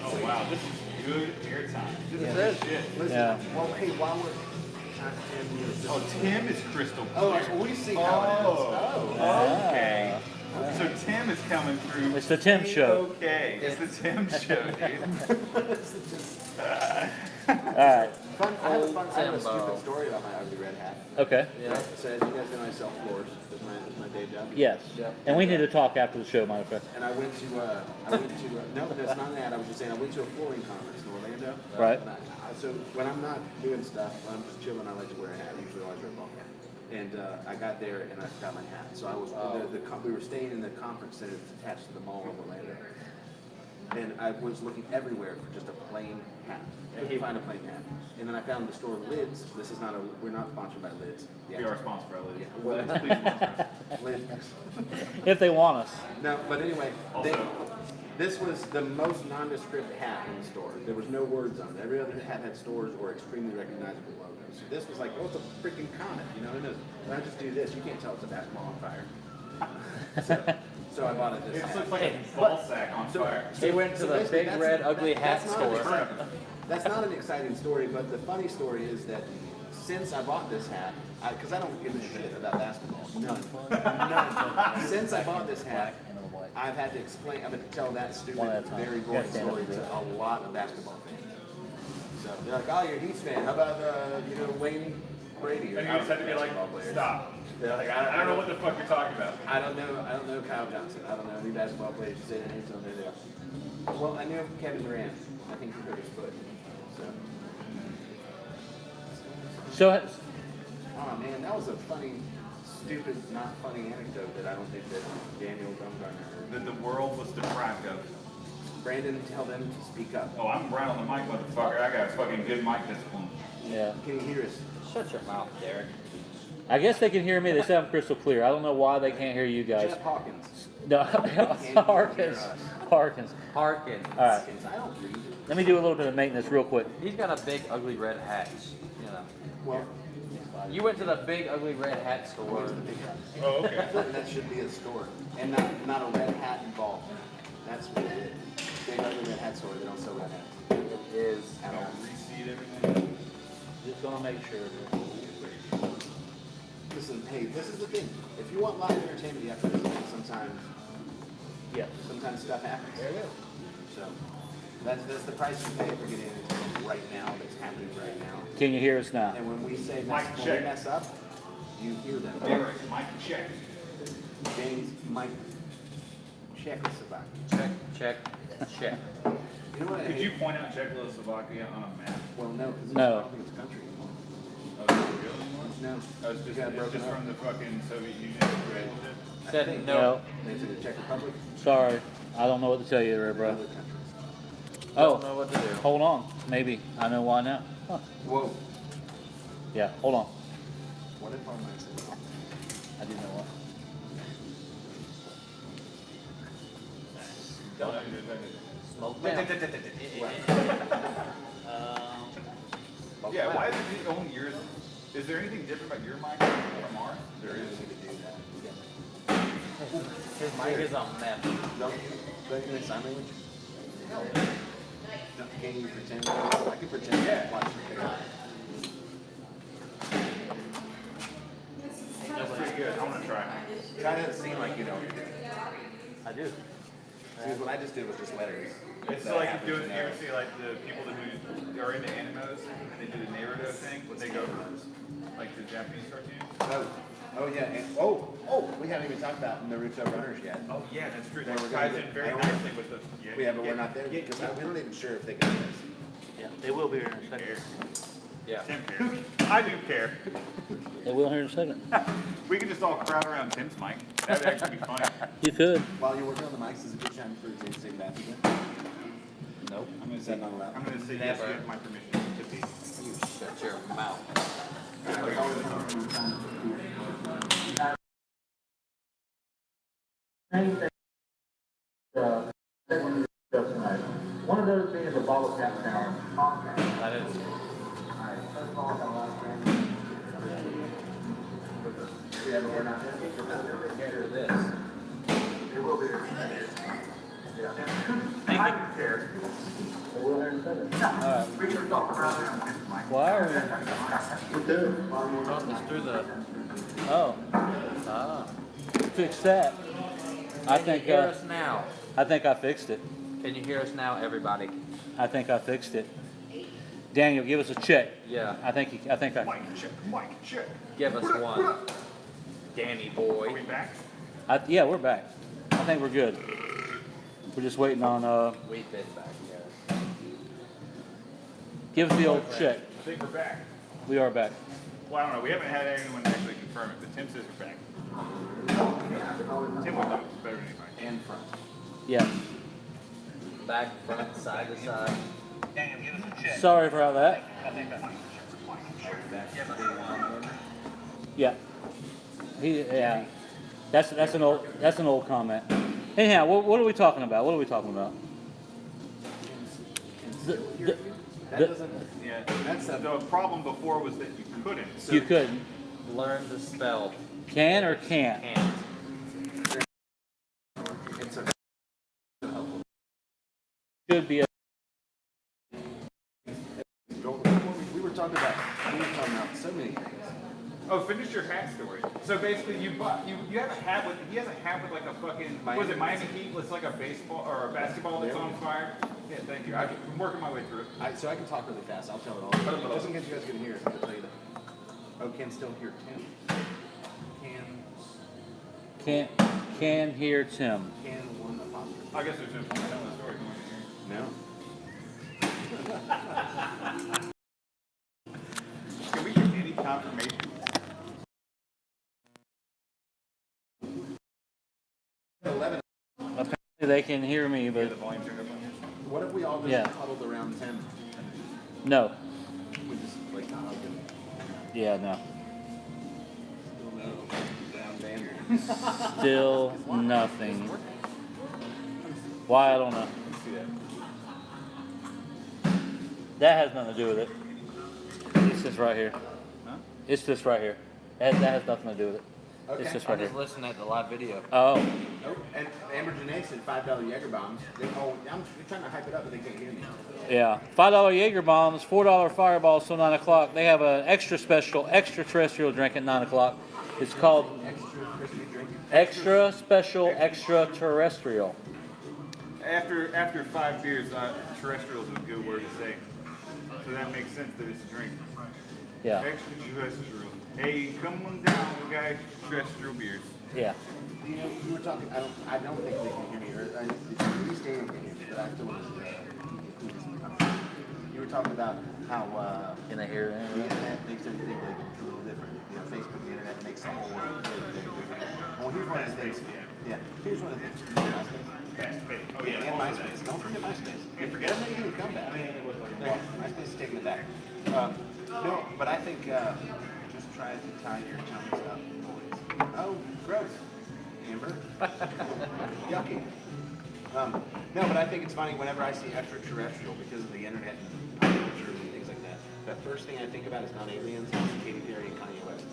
Oh wow, this is good airtime. This Yeah. is good shit. Listen, Yeah. well, hey, while we're... Oh, Tim is crystal Oh, clear. so we see how it is. Oh. Okay. So Tim is coming through. It's the Tim show. Okay, it's the Tim show, dude. Alright. I have a Timbo. stupid story about my ugly red hat. Okay. Yeah. So as you guys know, I sell floors. That's my day job. Yes. Yeah. And we need to talk after the show, matter of fact. And I went to, no, that's not that. I was just saying, I went to a flooring conference in Orlando. Right. And so when I'm not doing stuff, when I'm just chilling, I like to wear a hat. Usually I always wear a ball hat. And I got there and I forgot my hat. So I was, we were staying in the conference center attached to the Mall of Orlando. And I was looking everywhere for just a plain hat. Couldn't find a plain hat. And then I found the store Lids. This is not we're not sponsored by Lids. We are sponsored by Lids. Yeah. Please sponsor us. Lids. If they want us. No, but anyway, Also- this was the most nondescript hat in the store. There was no words on it. Every other hat had stores or extremely recognizable logos. So this was like, oh, it's a freaking comet, you know? And when I just do this, you can't tell it's a basketball on fire. So I bought it this It hat. looks like a ball sack on fire. He went to the basically, big that's- red ugly hat that's not an store. exciting- That's not an exciting story, but the funny story is that since I bought this hat, because I don't give a shit about basketball, none. Since I bought this hat, I've had to explain, I've had to tell that One at stupid, a time. very You boring gotta stand up story and do to a lot of basketball fans. So they're like, oh, you're a Heat fan. How about, Wayne Brady? And you just have to be like, basketball players?" stop. They're like, I don't know what the fuck you're talking about. I don't know Kyle Johnson. I don't know any basketball players. You say their names on there. Well, I know Kevin Durant. I think he hurt his foot. So. Oh man, that was a funny, stupid, not funny anecdote that I don't think that Daniel Bumgarner That the world was deprived of. Brandon, tell them to speak up. Oh, I'm right on the mic, motherfucker. I got fucking good mic discipline. Yeah. Can you hear us? Shut your mouth, Derek. I guess they can hear me. They sound crystal clear. I don't know why they can't hear you guys. Jeff Hawkins. No, Harkins. Harkins. Harkins. All right. I don't read. Let me do a little bit of maintenance real quick. He's got a big, ugly red hat. You know. Well, You went to the big, ugly red hat store. where's the big hat? Oh, okay. That should be a store, and not a red hat involved. That's what it is. Big ugly red hat store. They don't sell red hats. It is. At all. Reseed everything. Just gonna make sure. Listen, hey, this is the thing. If you want live entertainment, you have to listen. Sometimes Yeah. stuff happens. There you go. So that's the price you pay for getting entertainment right now. That's happening right now. Can you hear us now? And when we say Mic when we check. mess up, you hear them. Derek, mic check. James, Mike, Czechoslovakia. Check. You know what I Could hate? you point out Czechoslovakia on a map? Well, no, because No. I don't think it's a country anymore. Oh, is it really anymore? No. Oh, it's You got just broken up. from the fucking Soviet Union. Right? I Said think no. They took the Czech Republic. Sorry. I don't know what to tell you there, bro. Other countries. Don't know Oh, what to do. hold on. Maybe. I know why now. Huh. Whoa. Yeah, hold on. What if our mics are I didn't know what. Smoke down. Yeah, why is it only yours? Is there anything different about your mic from ours? There is. His mic is a mess. Don't you sign language? Can you pretend? I can pretend to watch the video. That's pretty good. I want to try. Try to seem like you know. I do. Because what I just did was just letters. It's That like happens doing, in you ever see like the people who are into animos and they do the Naruto thing, but they go like the Japanese cartoons? Oh yeah, and we haven't even talked about Naruto runners yet. Oh yeah, that's true. Well, That we're ties gonna in get- very I don't- nicely with the. Yeah, but we're not there yet because we don't even sure if they can do this. Yeah, they will be here in a second. Care. Yeah. Tim cares. I do care. They will here in a second. We can just all crowd around Tim's mic. That'd actually be funny. You could. While you're working on the mics, is it a good time for James to take bath again? Nope. I'm gonna Is that not allowed? I'm gonna say yes. You Never. have my permission to be. You shut your mouth. One of those being the bottle cap challenge. That is. Yeah, but we're not. Hear this. Why are Talk us through the. we? Oh, Ah. fix that. I Can think. you hear us now? I think I fixed it. Can you hear us now, everybody? I think I fixed it. Daniel, give us a check. Yeah. I think I. Mic check. Mic check. Give us one. Danny Are boy. we back? Yeah, we're back. I think we're good. We're just waiting on. We've been back, yeah. Give us the old check. I think we're back. We are back. Well, I don't know. We haven't had anyone actually confirm it, but Tim says we're back. Tim would know better than anybody. And front. Yeah. Back, front, side to side. Sorry for all that. Yeah. Yeah. That's an old comment. Anyhow, what are we talking about? What are we talking about? That The- doesn't. Yeah. That's a. The problem before was that you couldn't. You couldn't. Learn to spell. Can or can't? Can't. It's a. Should be a. We were talking about so many things. Oh, finish your hat story. So basically, you have a hat with he has a hat with like a fucking was it Miami Heat? It's like a baseball or a basketball that's on fire. Yeah, thank you. I'm working my way through it. So I can talk really fast. I'll tell it all. Just in case you guys can hear it, I'll tell you that. Oh, can still hear Tim. Can hear Tim. Can one apostrophe. I guess there's no point in telling the story. No. Can we get any confirmation? Apparently they can hear me, The but volume turned up on here. What if we all just huddled around Tim? no. We just like hugged him. Yeah, no. Down Still nothing. Why, I don't know. Let's see that. That has nothing to do with it. It's this right here. Huh? It's this right here. That has nothing to do with it. Okay. It's this I right just here. listened at the live video. Oh. Oh, and Amber Janae said $5 Jaeger bombs. I'm trying to hype it up, but they can't hear me. Yeah, $5 Jaeger bombs, $4 Fireballs till 9 o'clock. They have an extra special, extraterrestrial drink at 9 o'clock. It's called Extra crispy drink. Extra Special Extraterrestrial. After 5 beers, terrestrial is a good word to say. So that makes sense that it's a drink. Yeah, Extraterrestrial. Hey, come on down, we got extraterrestrial beers. yeah. You know, you were talking. I don't think they can hear me. Or we stay in here, but I still want to. You were talking about how Can I hear the it? internet makes everything like a little different. You know, Facebook, the internet makes the whole world very different. Well, here's one of the things. Yeah, here's one of the things. Oh yeah. And MySpace. Don't forget MySpace. Can't forget. Don't make any comeback. No, MySpace is taking it back. No, but I think just try to tie your tongues up, boys. Oh, gross. Amber. Yucky. No, but I think it's funny whenever I see extraterrestrial because of the internet and pop culture and things like that. The first thing I think about is not aliens, it's Katy Perry and Kanye West.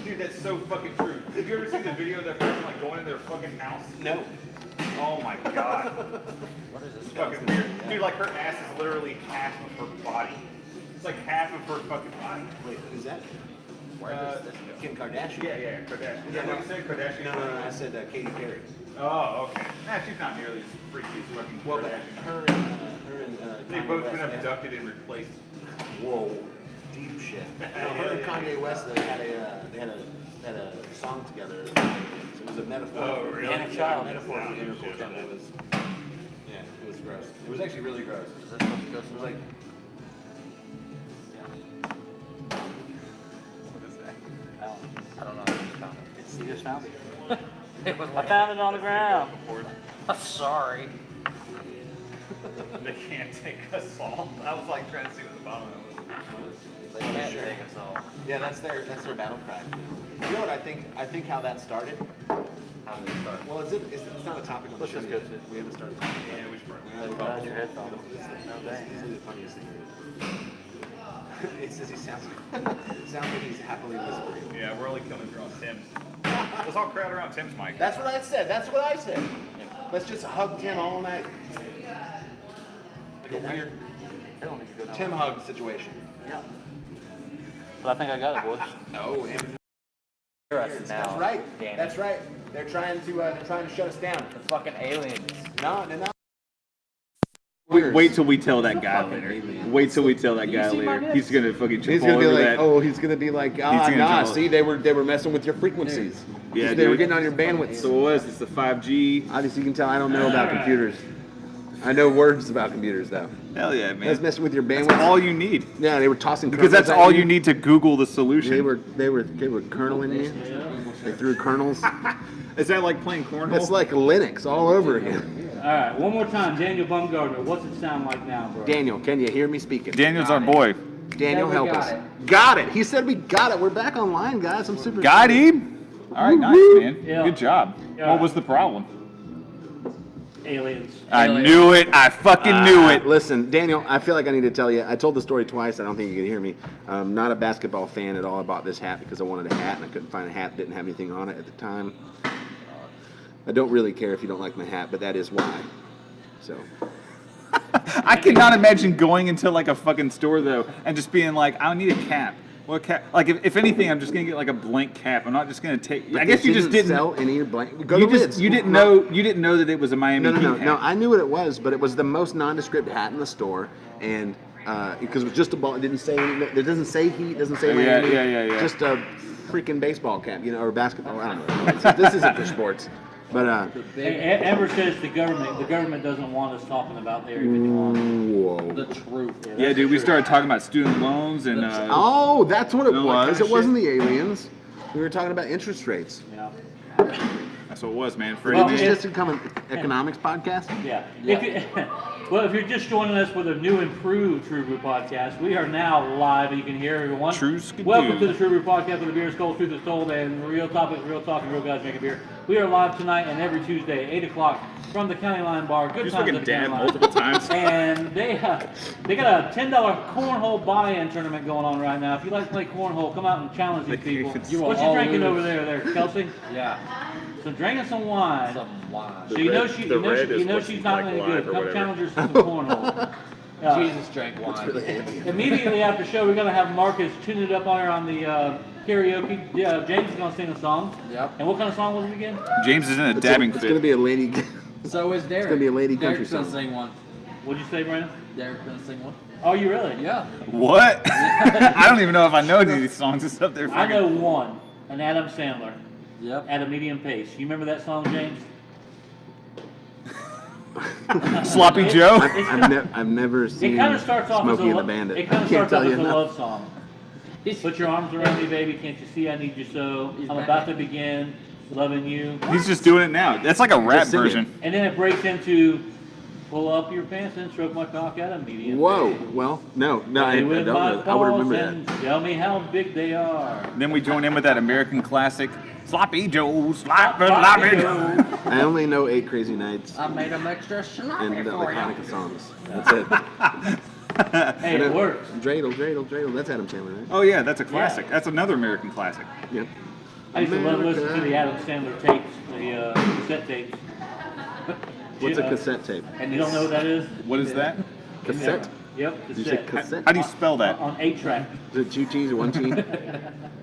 Dude, that's so fucking true. Have you ever seen the video of that person like going in their fucking house? No. Oh my god. What is this? Fucking weird. Dude, like her ass is literally half of her body. It's like half of her fucking body. Wait, who's that? Kim Kardashian. Yeah, Kardashian. Is that what you said? Kardashian? No, I said Katy Perry. Oh, okay. Nah, she's not nearly as freaky as fucking Well, but Kardashian. her and They've Kanye both West, been yeah. abducted and replaced. Whoa, deep shit. No, her and Kanye West, they had a song together. It was a metaphor. Oh, really? And a child. Metaphor for intercourse. And it was, yeah, it was gross. It was actually really gross. Is this supposed to go It was through? like, What is that? I don't know. I just found it. it's, you just found it. It was I like, found it on the ground. I'm sorry. They can't take us all. I was like trying to see what the bottom of it was. They can't take us all. Yeah, that's their battle cry. You know what I think? I think how that started. How did it start? Well, it's not a topic on the Let's show just go yet. to- We haven't started talking about it. Yeah, we should probably. Put on your headphones. This is the funniest thing. It says he sounds like he's happily whispering. Yeah, we're only coming through on Tim's. Let's all crowd around Tim's mic. That's what I said. That's what I said. Let's just hug Tim all night. Like a weird I don't need to go down. Tim hug situation. Yeah. But I think I got it, boys. Oh, Amber. Us now. That's right. Damn it. That's right. They're trying to shut us down. The fucking aliens. No. Wait till we tell that guy fucking later. alien. Wait till we tell that guy see my later. dick? He's gonna fucking He's jump all gonna be over like, that. oh, he's gonna be like, gonna nah. jump- See, they were messing with your frequencies. Yeah, they were dude. getting on your bandwidth. So what was it's the 5G? Obviously, you can tell I don't know about computers. I know words about computers though. Hell yeah, That's man. messing with your bandwidth. That's all you need. Yeah, they were tossing. Because that's kernels at all you need to Google the solution. They were kerneling you. They threw kernels. Is that like playing cornhole? It's like Linux all over again. All right, one more time. Daniel Bumgarner, what's it sound like now, bro? Daniel, can you hear me speaking? Daniel's our boy. Daniel, Said we help got us. it. Got it. He said we got it. We're back online, guys. I'm super. Got excited. him. All right, nice, man. Yeah. Good job. Yeah. What was the problem? Aliens. I knew it. I fucking knew it. Listen, Daniel, I feel like I need to tell you. I told the story twice. I don't think you can hear me. I'm not a basketball fan at all. I bought this hat because I wanted a hat and I couldn't find a hat that didn't have anything on it at the time. I don't really care if you don't like my hat, but that is why. So, I cannot imagine going into like a fucking store though and just being like, I need a cap. What cap? Like if anything, I'm just gonna get like a blank cap. I'm not just gonna take. but I guess they you just didn't. sell any blank. Go You to just Lids. you didn't know that it was a Miami No. Heat hat. I knew what it was, but it was the most nondescript hat in the store, and because it was just a ball. It didn't say. It doesn't say Heat. Doesn't say Yeah, Miami. yeah. Just a freaking baseball cap, or basketball. I don't know. This isn't for sports. But The big, Amber says the government doesn't want us talking about the Area 51. whoa. the truth. Yeah, dude, we started talking about student loans and Oh, that's what it all that was. kinda It wasn't shit. the aliens. We were talking about interest rates. Yeah. that's what it was, man. Did Freddie Well, this Mae. just become an economics podcast? Yeah. Yeah. If you, well, if you're just joining us with a new improved True Brew podcast, we are now live. You can hear everyone. True skidoo. Welcome to the True Brew podcast, where the beer is cold, truth is told, and real topics, real talk, and real guys making beer. We are live tonight and every Tuesday, 8 o'clock, from the County Line Bar. Good You times fucking at the County dab Line. multiple times. And they got a $10 cornhole buy-in tournament going on right now. If you like to play cornhole, come out and challenge these people. You will What you all drinking lose. over there, Kelsey? Yeah. So drinking some wine. Some wine. So you know she's not any good. Come challenge her some cornhole. Jesus drank wine. Immediately after the show, we're gonna have Marcus tune it up on her on the karaoke. Yeah, James is gonna sing a song. Yep. And what kind of song was it again? James is in a dabbing It's fit. going to be a lady. So is Derek. gonna be a lady country Derek's gonna song. sing one. What'd you say, Brandon? Derek's gonna sing one. Oh, you really? Yeah. What? I don't even know if I know any of these songs and stuff. They're I fucking. know one, an Adam Sandler, Yep. at a medium pace. You remember that song, James? Sloppy Joe. I've never It seen kind of starts off as Smokey and a the Bandit. it kind of Can't starts off tell you as a enough. love song. Put your arms around me, baby. Can't you see I need you so? He's I'm back. about to begin loving you. He's just doing it now. That's like a rap Just sing it. version. And then it breaks into pull up your pants and stroke my cock at a medium. Whoa. Well, no, I Play don't with know. my I would paws remember and that. tell me how big they are. Then we join in with that American classic, Sloppy Joe, Sloppy Sloppy Joe. Joe. I only know 8 Crazy Nights I made them extra sloppy and the for you. Hanukkah songs. That's it. Hey, it works. Dreidel, Dreidel, Dreidel. That's Adam Sandler, right? Oh yeah, that's a classic. That's another American classic. Yep. I used to love listening to the Adam Sandler tapes, the cassette tapes. What's a cassette tape? And you don't know what that is? What is that? Cassette? Yep, Did you say cassette. cassette? How do you spell that? On 8-track. Is it 2 T's or 1 T?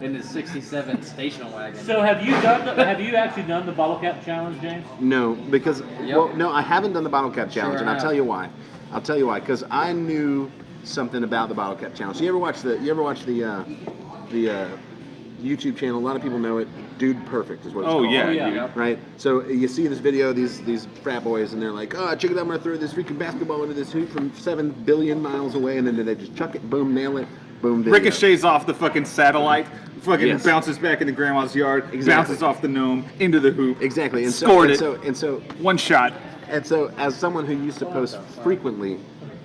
In his '67 station wagon. So have you actually done the bottle cap challenge, James? No, because Yep. well, no, I haven't done the bottle cap challenge, and I'll have. tell you why. I'll tell you why. Because I knew something about the bottle cap challenge. You ever watch the YouTube channel? A lot of people know it. Dude Perfect is what it's Oh called. yeah, yeah. dude. Yep. Right. So you see this video, these frat boys, and they're like, "Oh, check it out! I'm gonna throw this freaking basketball into this hoop from 7 billion miles away," and then they just chuck it, boom, nail it, boom, video. Ricochets off the fucking satellite, fucking Yes. bounces back into grandma's yard, Exactly. bounces off the gnome into the hoop. Exactly. And Scored so, it. And so, One shot. and so, as someone who used to post frequently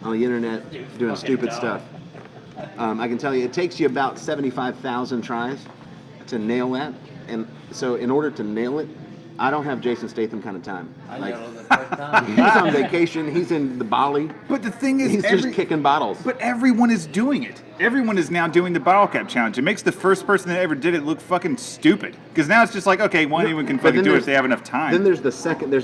on the internet doing stupid stuff, I can tell you it takes you about 75,000 tries to nail that. And so, in order to nail it, I don't have Jason Statham kind of time. I Like, yelled the first time. he's on vacation. He's in the Bali. But the thing is, He's just kicking bottles. But everyone is doing it. Everyone is now doing the bottle cap challenge. It makes the first person that ever did it look fucking stupid. Because now it's just like, okay, anyone can But fucking then do it there's- if they have enough time. Then there's the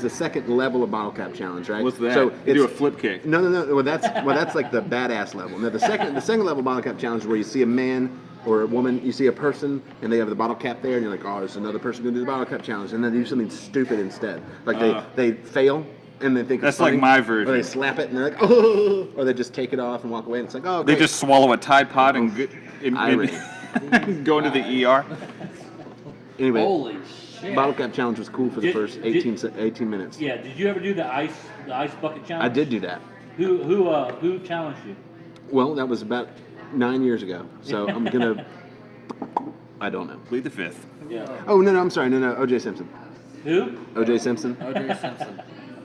second level of bottle cap challenge, right? What's that? So You do a it's- flip kick. No. Well, that's like the badass level. Now the second level bottle cap challenge is where you see a man or a woman, you see a person, and they have the bottle cap there, and you're like, oh, there's another person going to do the bottle cap challenge, and then they do something stupid instead. Like they fail, and they think That's it's funny, like my version. Or they slap it, and they're like, oh, or they just take it off and walk away, and it's like, oh, They great. just swallow a Tide Pod and Irony. go into the ER. Anyway, Holy shit. bottle cap challenge was cool for the Did- first did- 18 minutes. Yeah. Did you ever do the ice bucket challenge? I did do that. Who challenged you? Well, that was about 9 years ago, so I'm gonna. I don't know. Plead the fifth. Yeah. Oh no, I'm sorry. No, O.J. Simpson. Who? O.J. Simpson. O.J. Simpson.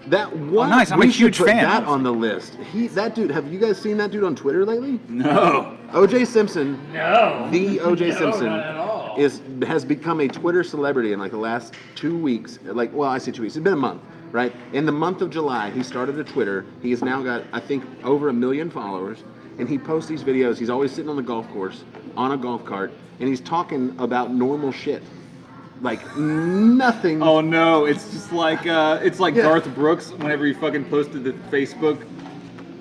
That one. nice, I'm a we should huge put fan. that on the list. That dude. Have you guys seen that dude on Twitter lately? No. O.J. Simpson. No. The O.J. Simpson not at all. has become a Twitter celebrity in like the last 2 weeks. Like, well, I say 2 weeks. It's been a month, right? In the month of July, he started a Twitter. He has now got, I think, over 1 million followers, and he posts these videos. He's always sitting on the golf course on a golf cart, and he's talking about normal shit, like nothing. Oh no, it's just like it's like Yeah. Garth Brooks whenever he fucking posted to Facebook.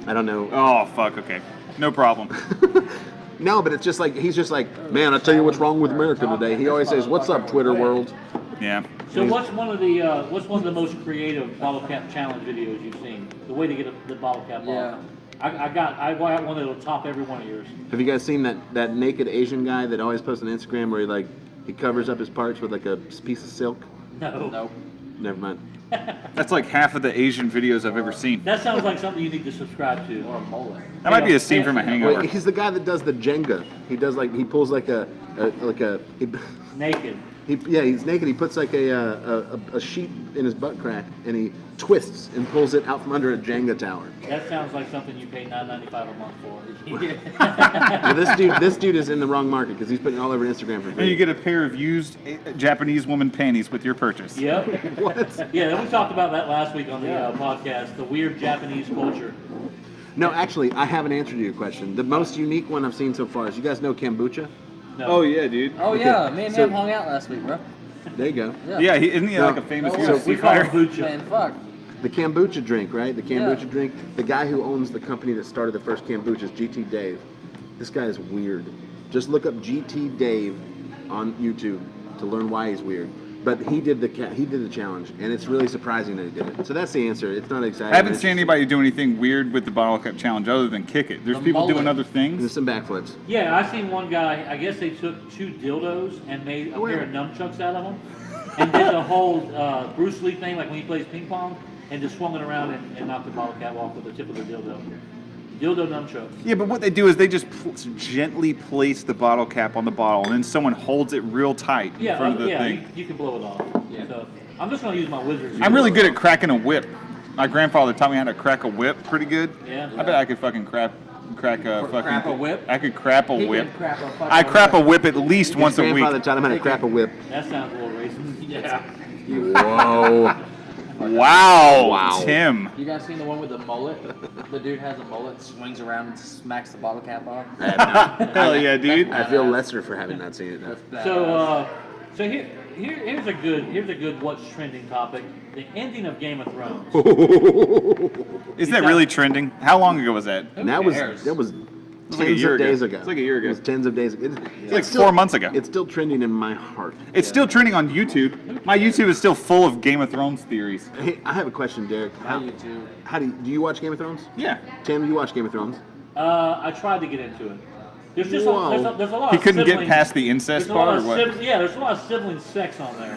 I don't know. Oh fuck, okay. No problem. No, but it's just like he's just like, man, I tell you what's wrong with America today. He always says, "What's up, Twitter world?" Yeah. So what's one of the most creative bottle cap challenge videos you've seen? The way to get the bottle cap Yeah. off. I got one that'll top every one of yours. Have you guys seen that naked Asian guy that always posts on Instagram where he covers up his parts with like a piece of silk? No. Nope. Never mind. That's like half of the Asian videos I've ever seen. That sounds like something you need to subscribe to. Or a mullet. That might be a scene from a Hangover. Wait, he's the guy that does the Jenga. He pulls like a Naked. he's naked. He puts like a sheet in his butt crack and he twists and pulls it out from under a Jenga tower. That sounds like something you pay $9.95 a month for. Well, this dude is in the wrong market because he's putting it all over Instagram for free. And you get a pair of used Japanese woman panties with your purchase. Yep. What? Yeah, we talked about that last week on the podcast, the weird Japanese culture. No, actually, I have an answer to your question. The most unique one I've seen so far is, you guys know kombucha? No. Oh yeah, dude. Oh Okay, yeah, me and so- him hung out last week, bro. There you go. Yeah, isn't he No. like a famous Oh, UFC We call it fighter? bucha. Man, fuck. The kombucha drink, right? The kombucha Yeah. drink. The guy who owns the company that started the first kombucha is GT Dave. This guy is weird. Just look up GT Dave on YouTube to learn why he's weird. But he did the challenge, and it's really surprising that he did it. So that's the answer. It's not exciting. I haven't seen anybody do anything weird with the bottle cap challenge other than kick it. There's The people doing mullet. other things. There's some backflips. Yeah, I seen one guy, I guess they took 2 dildos and made a pair of nunchucks out of them and did the whole Bruce Lee thing, like when he plays ping pong, and just swung it around and knocked the bottle cap off with the tip of the dildo. Dildo nunchucks. Yeah, but what they do is they just gently place the bottle cap on the bottle, and then someone holds it real tight in Yeah, front of the thing. you can blow it off. Yeah. So I'm just going to use my wizard's. I'm really good at cracking a whip. My grandfather taught me how to crack a whip pretty good. Yeah. I bet I could fucking crack a fucking crap a whip? I could crap a He whip. can crap a fucking I crap a whip at least His once a week. grandfather taught him how to crap a whip. That sounds a little racist. Yeah. Whoa. Wow, Tim. You guys seen the one with the mullet? The dude has a mullet, swings around and smacks the bottle cap off. I have not. Hell yeah, dude. I feel lesser for having not seen it now. That's So, here's a good what's trending topic. The ending of Game of Thrones. Isn't that really trending? How long ago was that? And that was cares? tens like a year of days ago. ago. It's like a year ago. It was tens of days ago. It's like 4 months ago. It's still trending in my heart. It's still trending on YouTube. My YouTube is still full of Game of Thrones theories. Hey, I have a question, Derek. How you do? How do you watch Game of Thrones? Yeah. Tim, you watch Game of Thrones? I tried to get into it. There's just Whoa. there's a lot He of couldn't get sibling- past the incest there's a lot part, or of what? there's a lot of sibling sex on there.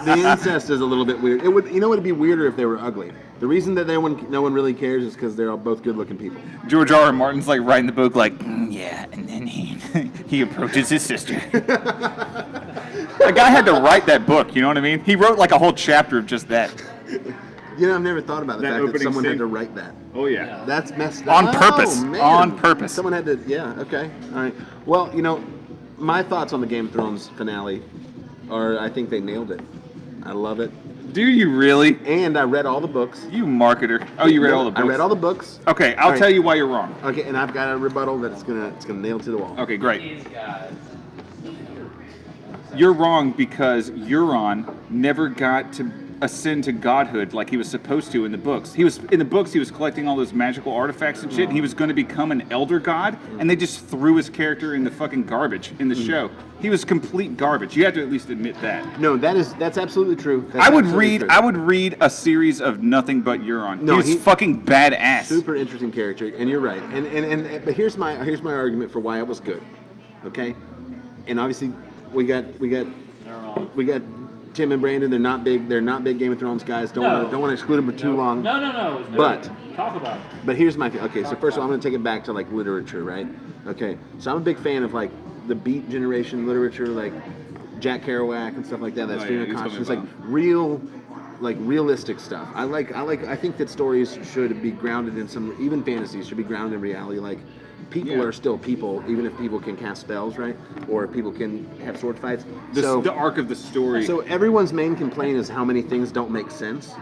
The incest is a little bit weird. It would, you know, it'd be weirder if they were ugly. The reason that no one really cares is because they're all both good-looking people. George R. R. Martin's like writing the book, like, yeah, and then he approaches his sister. The guy had to write that book. You know what I mean? He wrote like a whole chapter of just that. You know, I've never thought about the That fact that opening someone scene? had to write that. Oh yeah. That's messed On up. purpose. Man. On purpose. Someone had to. Yeah. Okay. All right. Well, you know, my thoughts on the Game of Thrones finale are, I think they nailed it. I love it, Do you really? and I read all the books. You marketer. Oh, you read all the books. I read all the books. Okay, I'll All right. tell you why you're wrong. Okay, and I've got a rebuttal that it's gonna nail to the wall. Okay, great. These guys. You're wrong because Euron never got to ascend to godhood like he was supposed to in the books. He was collecting all those magical artifacts and shit, and he was going to become an elder god, and they just threw his character in the fucking garbage in the show. He was complete garbage. You have to at least admit that. No, that's absolutely true. That's I would absolutely read true. a series of nothing but Euron. No, he was fucking badass. Super interesting character, and you're right. And but here's my argument for why it was good. Okay, and obviously we got Tim and Brandon. They're not big Game of Thrones guys. Don't want to exclude them for too long. No. It's good. But- Talk about it. But here's my thing. Okay, so first of all, I'm going to take it back to like literature, right? Okay, so I'm a big fan of like the Beat Generation literature, like Jack Kerouac and stuff like that. That Oh, stream yeah, of you told me consciousness, about like realistic stuff. I think that stories should be grounded in some, even fantasies should be grounded in reality. Like people Yeah. are still people, even if people can cast spells, right? Or people can have sword fights. The arc of the story. So everyone's main complaint is how many things don't make sense.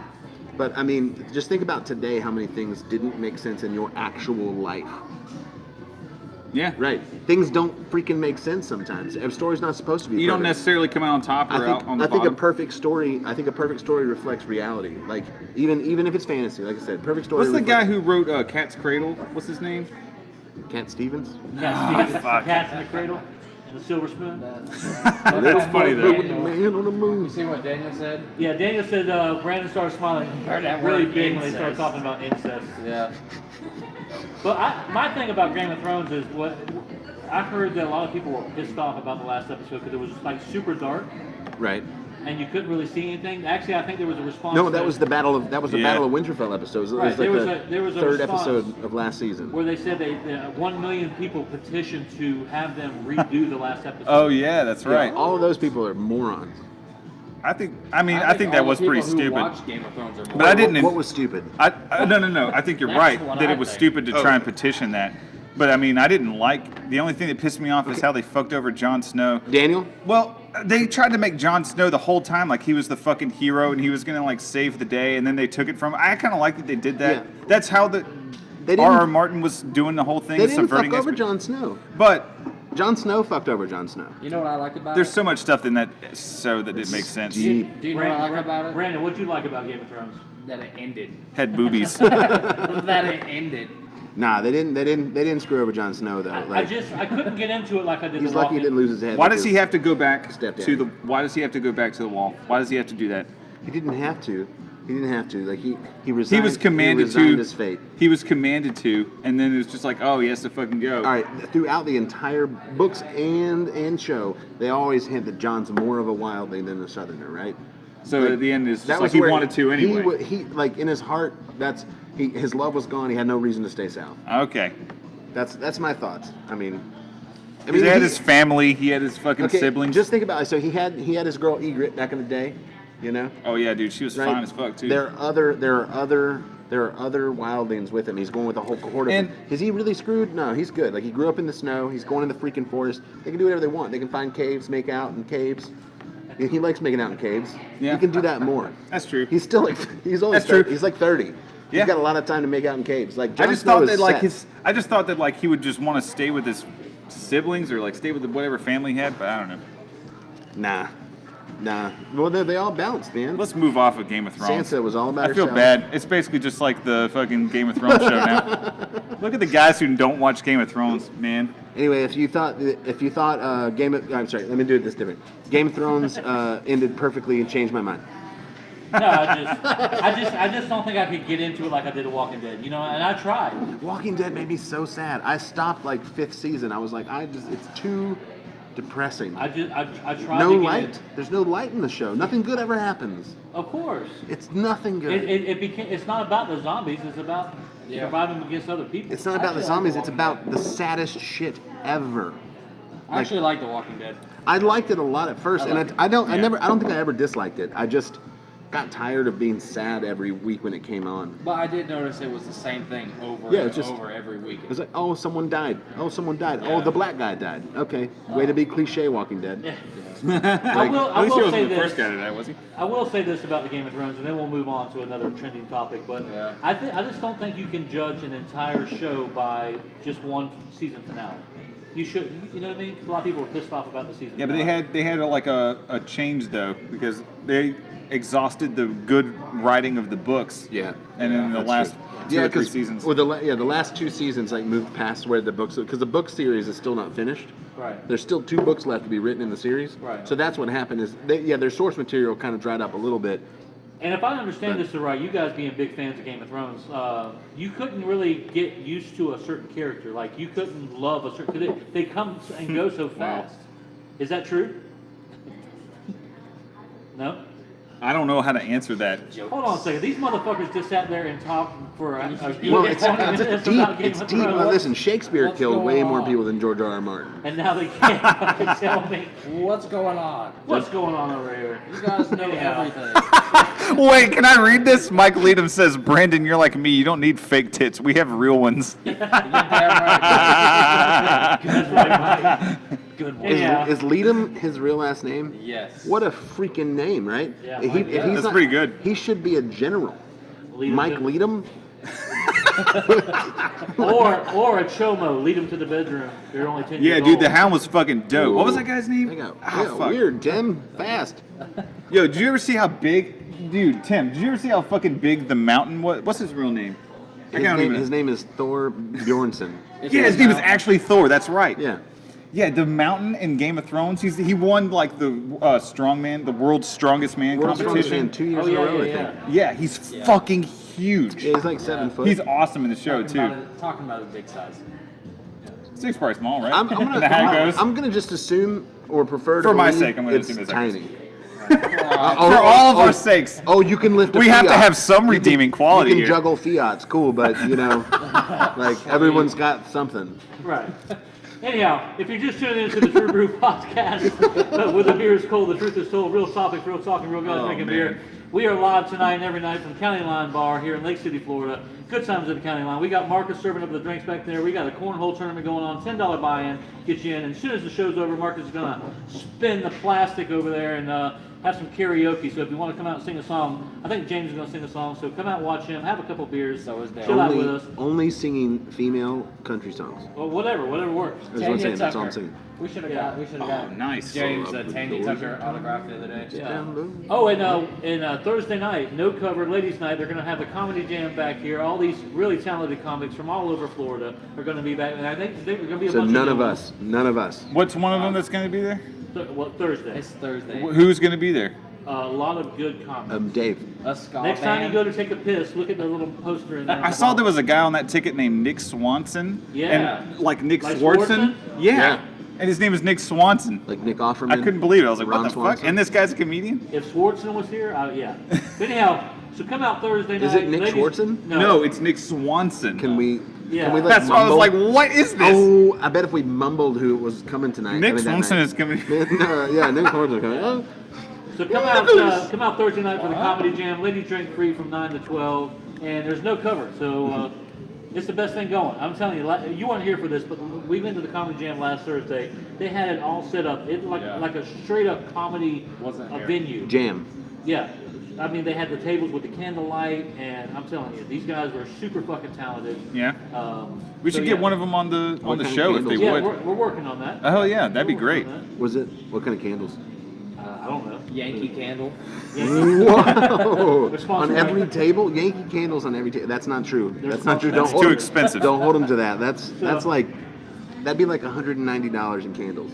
But I mean, just think about today, how many things didn't make sense in your actual life. yeah. Right. Things don't freaking make sense sometimes. A story's not supposed to be You don't perfect. necessarily come out on top or out on the I think bottom. a perfect story reflects reality. Like even if it's fantasy, like I said, perfect story. What's the guy reflects- who wrote Cat's Cradle? What's his name? Cat Stevens? Cats in the cradle and the silver spoon. That's funny though. Man on the You moon. see what Daniel said? Yeah, Daniel said Brandon started smiling Heard that really word, big when they incest. started talking about incest. Yeah. But my thing about Game of Thrones is what I heard that a lot of people were pissed off about the last episode because it was like super dark. Right. and you couldn't really see anything. Actually, I think there was a response. No, that was the Battle of Winterfell episode. It was Right, like there was a third response episode of last season. where they said 1 million people petitioned to have them redo the last episode. Oh yeah, that's right. Yeah, all of those people are morons. I think that was pretty stupid. Game of Thrones are But I didn't. What was stupid? No. I think you're That's right what that I it was think. stupid to try and petition that. But I mean, I didn't like. The only thing that pissed me off is how they fucked over Jon Snow. Daniel? Well, they tried to make Jon Snow the whole time like he was the fucking hero and he was gonna like save the day, and then they took it from. I kind of like that they did that. Yeah. That's how R.R. Martin was doing the whole thing, They didn't subverting fuck over his. Jon Snow. But Jon Snow fucked over Jon Snow. You know what I like about there's it? so much stuff in that show that didn't make sense. Deep. Do you know what I like about it? Brandon, what'd you like about Game of Thrones? That it ended. Had boobies. That it ended. Nah, they didn't screw over Jon Snow though. I couldn't get into it like I did. He's The lucky he Walking didn't lose his head. Why does he because have to go back Step to down. the? Why does he have to go back to the wall? Why does he have to do that? He didn't have to. He didn't have to. Like he resigned. He was commanded he resigned to. his fate. He was commanded to, and then it was just like, oh, he has to fucking go. All right, throughout the entire books and show, they always hint that Jon's more of a wildling than a Southerner, right? So Like, at the end, it's that just was like he where wanted to anyway. He like in his heart, his love was gone. He had no reason to stay south. Okay. That's my thoughts. I mean, He had his family. He had his fucking siblings. Just think about it. So he had his girl Ygritte back in the day, you know. Oh yeah, dude, she was Right? fine as fuck too. There are other wildlings with him. He's going with a whole cohort of And- them. Is he really screwed? No, he's good. Like he grew up in the snow. He's going in the freaking forest. They can do whatever they want. They can find caves, make out in caves. He likes making out in caves. Yeah. He can do that more. That's true. He's still like he's only That's true. He's like 30. Yeah. He's got a lot of time to make out in caves. Like I Jon just Snow thought is that like set. I just thought that like he would just want to stay with his siblings or like stay with whatever family he had, but I don't know. Nah. Well, they all bounced, man. Let's move off of Game of Thrones. Sansa was all about I feel herself. bad. It's basically just like the fucking Game of Thrones show now. Look at the guys who don't watch Game of Thrones, man. Anyway, if you thought I'm sorry, let me do it this different. Game of Thrones ended perfectly and changed my mind. No, I just don't think I could get into it like I did The Walking Dead. You know, and I tried. Walking Dead made me so sad. I stopped like 5th season. I was like, it's too depressing. I tried. No to get light. in. There's no light in the show. Nothing good ever happens. Of course. It's nothing good. It's not about the zombies. It's about surviving against other people. It's not about the zombies. It's about the saddest shit ever. I actually like The Walking Dead. I liked it a lot at first, and I don't think I ever disliked it. I just got tired of being sad every week when it came on. But I did notice it was the same thing over Yeah, and it's just- over every week. It was like, oh, someone died. Oh, someone died. Yeah. Oh, the black guy died. Okay, way to be cliche, Walking Dead. I will At least he say wasn't the this. first guy to die, was he? I will say this about the Game of Thrones, and then we'll move on to another trending topic. But Yeah. I just don't think you can judge an entire show by just one season finale. You should, you know what I mean? 'Cause a lot of people were pissed off about the season. Yeah, but finale. they had like a change though because they exhausted the good writing of the books. Yeah. And in the That's last true. 2 or 3 seasons. Well, the last 2 seasons like moved past where the books, because the book series is still not finished. Right. There's still 2 books left to be written in the series. Right. So that's what happened is, their source material kind of dried up a little bit. And if I understand this right, you guys being big fans of Game of Thrones, you couldn't really get used to a certain character. Like you couldn't love a certain. Cause they come and go so fast. Is that true? No. I don't know how to answer that. Hold on a second. These motherfuckers just sat there and talked for a Well, it's minutes deep. about Game It's of deep. Thrones. Well, listen, Shakespeare What's killed way going more on? people than George R.R. Martin. And now they can't fucking tell me What's going on? what's going on over here. You guys know Anyhow. everything. Wait, can I read this? Mike Leadham says, Brandon, you're like me. You don't need fake tits. We have real ones. You're damn right. That's right, Mike. Good one. Yeah. Is Leadham his real last name? Yes. What a freaking name, right? Yeah, If Mike, he's That's not- pretty good. He should be a general. Lead 'em Mike to- Leadham? or a chomo, lead them to the bedroom. They're only 10 Yeah, years dude, old. the hound was fucking dope. What was that guy's name? They got Fuck. weird, Tim. Fast. Yo, did you ever see how big, dude, Tim? Did you ever see how fucking big the mountain was? What's his real name? His name is Thor Bjornsson. Yeah, his name was actually Thor. That's right. Yeah. Yeah, the mountain in Game of Thrones. He won like the strongman, the world's strongest man World's Strongest competition. Man 2 years Oh, in yeah, a row, yeah, I yeah. think. Yeah, he's fucking huge. Yeah, he's like 7 foot. He's awesome in the show too. Talking about his big size. Six probably small, right? I'm Isn't that how it goes? gonna just assume or prefer to For my believe sake, I'm gonna it's assume it's tiny. For all of our sakes. Oh, you can lift. We have to have some redeeming quality You can here. juggle fiats, cool, but like everyone's got something. Right. Anyhow, if you're just tuning into the True Brew podcast, with the beer is cold, the truth is told, real topics, real talking, real guys drinking beer. We are live tonight and every night from County Line Bar here in Lake City, Florida. Good times at the County Line. We got Marcus serving up the drinks back there. We got a cornhole tournament going on, $10 buy-in, get you in. And as soon as the show's over, Marcus is going to spin the plastic over there and have some karaoke. So if you want to come out and sing a song, I think James is going to sing a song. So come out and watch him, have a couple beers, chill out with us. Only singing female country songs. Well, whatever works. That's what I'm saying. That's all I'm saying. We should have got Nice. James Tandy Tucker autograph the other day. Yeah. Oh, and Thursday night, No Cover Ladies Night, they're going to have the Comedy Jam back here. All these really talented comics from all over Florida are going to be back. And I think they're going to be a So bunch none of of us. None of us. What's one of them that's going to be there? Thursday. It's Thursday. Who's going to be there? A lot of good comics. Dave. A ska Next time you band. go to take a piss, look at the little poster in there. I saw there was a guy on that ticket named Nick Swanson. Yeah. And like Nick Like Swartzen? Swartzen? Yeah. And his name is Nick Swanson. Like Nick Offerman. I couldn't believe it. I was like, Ron what the Swanson. fuck? And this guy's a comedian? If Swartzen was here, yeah. But anyhow, so come out Thursday night. Is it Nick ladies, Swartzen? No, it's Nick Swanson. Can we? Yeah. Can we That's why I was like, what is this? Oh, I bet if we mumbled who was coming tonight. Nick that Swanson night. is coming. No, yeah, Nick Swanson is coming. Oh. So come out Thursday night for the Comedy Jam. Ladies drink free from 9 to 12, and there's no cover, so it's the best thing going. I'm telling you, you weren't here for this, but we went to the Comedy Jam last Thursday. They had it all set up. It like a straight up comedy venue. Jam. Yeah. I mean, they had the tables with the candlelight, and I'm telling you, these guys were super fucking talented. Yeah. We should so, get yeah. one of them on the What kind of show if they candles? Yeah, would. we're working on that. Oh yeah, that'd be We're great. working on Was it? What kind of candles? that. I don't know. Yankee Candle. Whoa! We're sponsored On by- every table, Yankee candles on every table. That's not true. They're That's not true. sponsored- Don't That's hold too them- expensive. Don't hold them to that. That's like that'd be like $190 in candles.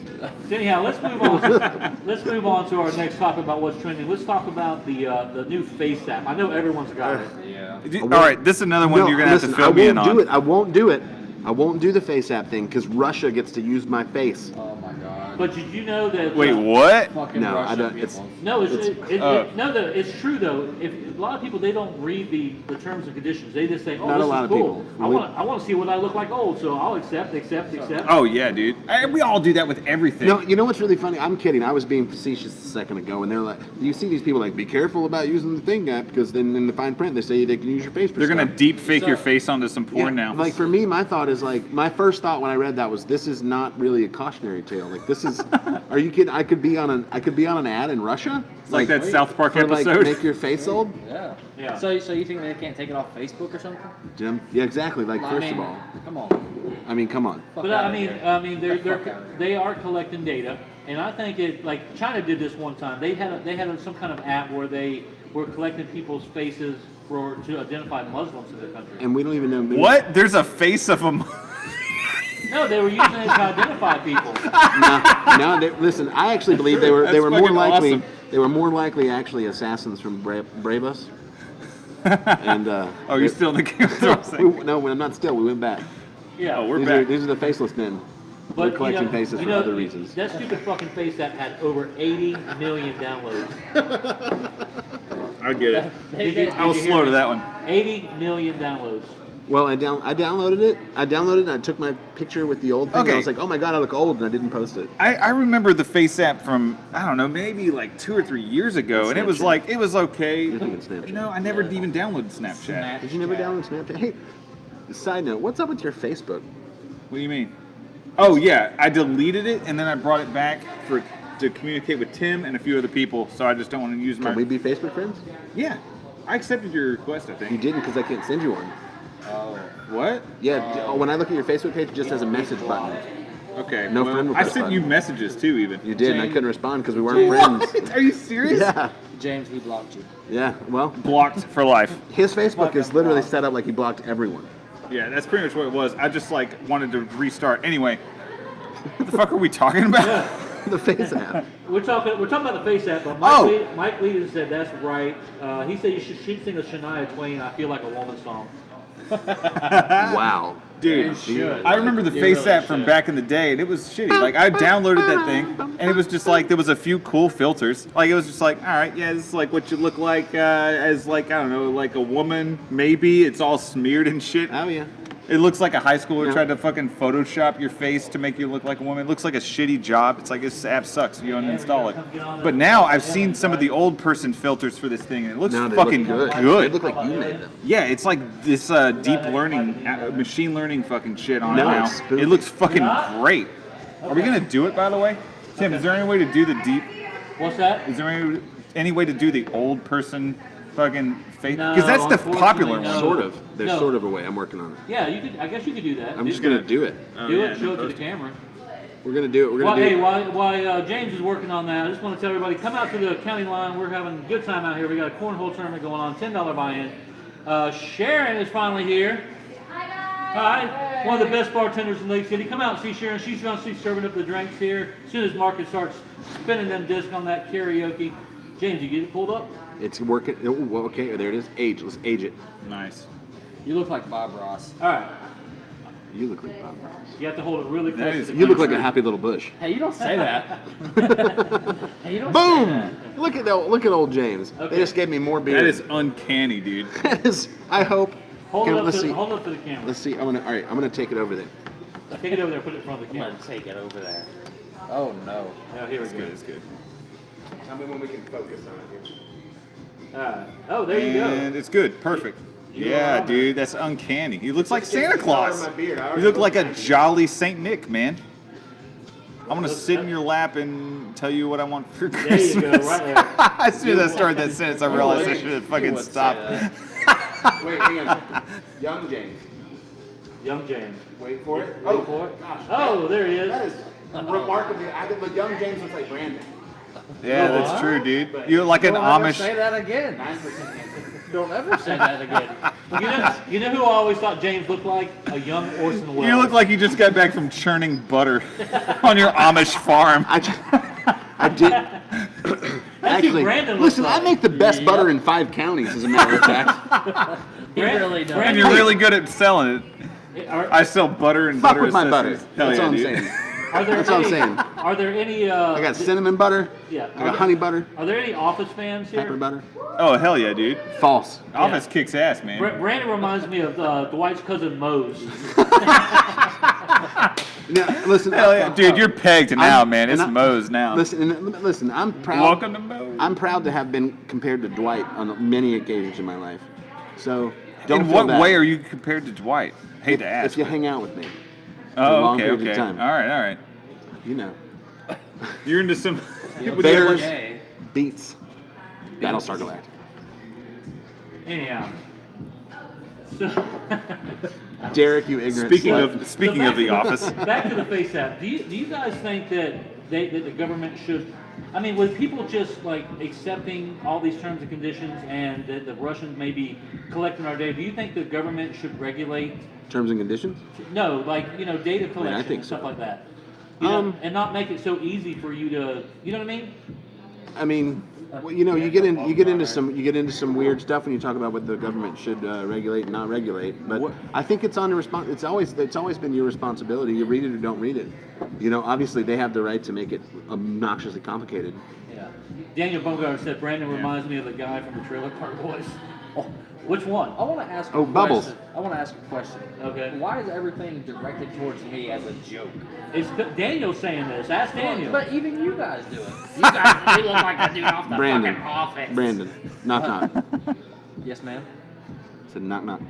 So anyhow, let's move on. Let's move on to our next topic about what's trending. Let's talk about the new Face app. I know everyone's got it. Yeah. All right, this is another one No, you're gonna listen, have to fill me in I won't on. do it. I won't do it. I won't do the face app thing because Russia gets to use my face. Oh my god. But did you know that? Wait, what? Fucking No, I Russian don't- people. it's- No, it's true though. If a lot of people they don't read the terms and conditions, they just say, "Oh, Not this a lot is of cool. people. I want to see what I look like old, so I'll accept." Oh yeah, dude. We all do that with everything. No, you know what's really funny? I'm kidding. I was being facetious a second ago, and they're like, you see these people like, be careful about using the thing app because then in the fine print they say they can use your face for They're gonna stuff. deep fake your So- face onto some porn now. Like for me, my thought is like my first thought when I read that was this is not really a cautionary tale. Like this is, are you kidding? I could be on an ad in Russia. It's like that South Park for, like, episode. make your face old. Yeah. Yeah. So you think they can't take it off Facebook or something? Jim? Yeah, exactly. Like I first mean, of all, come on. I mean, come on. Fuck But outta I mean, here. Fuck outta here. they are collecting data, and I think it like China did this one time. They had some kind of app where they were collecting people's faces to identify Muslims in their country. And we don't even know. What? There's a face of a. No, they were using it to identify people. No, listen. I actually believe they were That's more fucking likely awesome. they were more likely actually assassins from Bravos. And Oh, you're still in the Game of Thrones thing. no, I'm not still. We went back. Yeah. Oh, we're These back. are the faceless men. We're collecting faces for other reasons. That stupid fucking face app had over 80 million downloads. I get it. I was Did you slow hear to me? that one. 80 million downloads. Well, I downloaded it. And I took my picture with the old thing. Okay. I was like, oh my god, I look old, and I didn't post it. I remember the face app from, I don't know, maybe like 2 or 3 years ago, and it was Snapchat. like, it was okay. You're thinking Snapchat. You know, I never even downloaded Snapchat. Did you never download Snapchat? Hey, side note, what's up with your Facebook? What do you mean? Oh yeah, I deleted it and then I brought it back to communicate with Tim and a few other people. So I just don't want to use my. Can we be Facebook friends? Yeah, I accepted your request. I You think. didn't because I can't send you one. Oh. What? Yeah, when I look at your Facebook page, it just has a message button. Okay. No well, friend I request sent button. you messages too, even. You did, and I James- couldn't respond because we weren't friends. What? Are you serious? Yeah, James, he blocked you. yeah. Well, Blocked for life. his Facebook is literally set up like he blocked everyone. Yeah, that's pretty much what it was. I just like wanted to restart. Anyway, what the fuck are we talking about? The face app. We're talking about the face app, but Mike Lee said that's right. He said you should sing a Shania Twain, "I Feel Like a Woman" song. Wow. Dude, should. I remember the You Face really app from should. back in the day, and it was shitty. Like, I downloaded that thing, and it was just like, there was a few cool filters. Like, it was just like, all right, yeah, this is like what you look like as, like, I don't know, like a woman, maybe. It's all smeared and shit. Oh yeah. It looks like a high schooler No. tried to fucking Photoshop your face to make you look like a woman. It looks like a shitty job. It's like, this app sucks. You uninstall it. But now I've seen some of the old person filters for this thing, and it looks No, they fucking look good. They look like you made them. Yeah, it's like this deep learning, machine learning fucking shit on No, it now. it's spooky. It looks fucking great. Are we gonna do it, by the way? Tim, is there any way to do the deep? What's that? Is there any way to do the old person fucking face? No, Because that's the popular unfortunately, one. no. Sort of. There's No. sort of a way. I'm working on it. Yeah, you could. I guess you could do that. I'm just gonna do it. do it. Show it to the camera. We're gonna do it. We're Well, gonna do hey, it. while James is working on that, I just want to tell everybody, come out to the county line. We're having a good time out here. We got a cornhole tournament going on, $10 buy-in. Sharon is finally here. Hi, one of the best bartenders in Lake City. Come out and see Sharon. She's going to be serving up the drinks here. As soon as Marcus starts spinning them discs on that karaoke. James, you get it pulled up? It's working. Oh, well, okay, there it is. Age. Let's age it. Nice. You look like Bob Ross. All right. You look like Bob Ross. You have to hold it really That close. is- to the You look like camera. a happy little bush. Hey, you don't say that. Hey, you don't say Boom! that. Look at old James. Okay. They just gave me more beer. That is uncanny, dude. That is. I hope. Hold Can- it up let's to, see. hold it up to the camera. Let's see. All right. I'm gonna take it over there. Take it over there. Put it in front of the I'm camera. gonna take it over there. Oh no. Now here we It's go. good, it's good. Tell me when we can focus on it here. All right. Oh, there you go. And it's good, perfect. You Yeah, are. dude, that's uncanny. He looks like It's Santa the color of Claus. my beard. I You already look look like a like it. jolly Saint Nick, man. I'm gonna sit in your lap and tell you what I want for There Christmas. you go, right there. As soon as I started that sentence, I realized I should have fucking would say stopped. that. Wait, hang on. Young James. Young James. Wait for it. Wait for it. Gosh. Oh, there he That is. is remarkably. I think the young James looks like Brandon. Yeah, What? that's true, dude. You're like an Don't ever Amish. say that again. 9%. Don't ever say that again. You know who I always thought James looked like? A young Orson Welles. You look like you just got back from churning butter on your Amish farm. I did. Actually, Brandon looks listen, I like. make the best butter in 5 counties, as a matter of fact. He really does. And you're really good at selling it. Are, I sell butter and Fuck butter with my butter. accessories. Hell That's yeah, all I'm dude. saying. are there That's all I'm any, saying. Are there any? I got cinnamon butter. Yeah. I got honey butter, Are there any Office fans here? pepper butter. Oh, hell yeah, dude. False. Office kicks ass, man. Brandon reminds me of Dwight's cousin Mose. No, listen, Hell yeah, dude, you're pegged now, I'm- man. It's and I- Moe's now. Listen. I'm proud. Welcome to Moe's. I'm proud to have been compared to Dwight on many occasions in my life. So don't In feel what bad. way are you compared to Dwight? Hate to ask. If you but- hang out with me, a oh, long okay, period of okay. time. All right. you know, You're into some. Bears, Okay. beats, Battlestar Galactica. Anyhow. So, Derek, you ignorant. Speaking slut. of The Office. back to the Face app. Do you guys think that that the government should? I mean, with people just like accepting all these terms and conditions, and that the Russians may be collecting our data, do you think the government should regulate? terms and conditions. No, like data collection think and stuff so. like that. You know, and not make it so easy for you to, you know what I mean? I mean, well, you get into some weird stuff when you talk about what the government should regulate and not regulate. But I think it's on the It's always been your responsibility. You read it or don't read it. Obviously they have the right to make it obnoxiously complicated. Yeah. Daniel Bumgarner said Brandon reminds me of the guy from the Trailer Park Boys. Oh, which one? I want to ask. Oh, a Bubbles. question. I want to ask a question. Okay. Why is everything directed towards me as a joke? It's Daniel saying this. Ask Daniel. But even you guys do it. You guys they look like the dude off the Brandon. fucking office. Brandon, knock knock. Yes, ma'am. Said knock knock.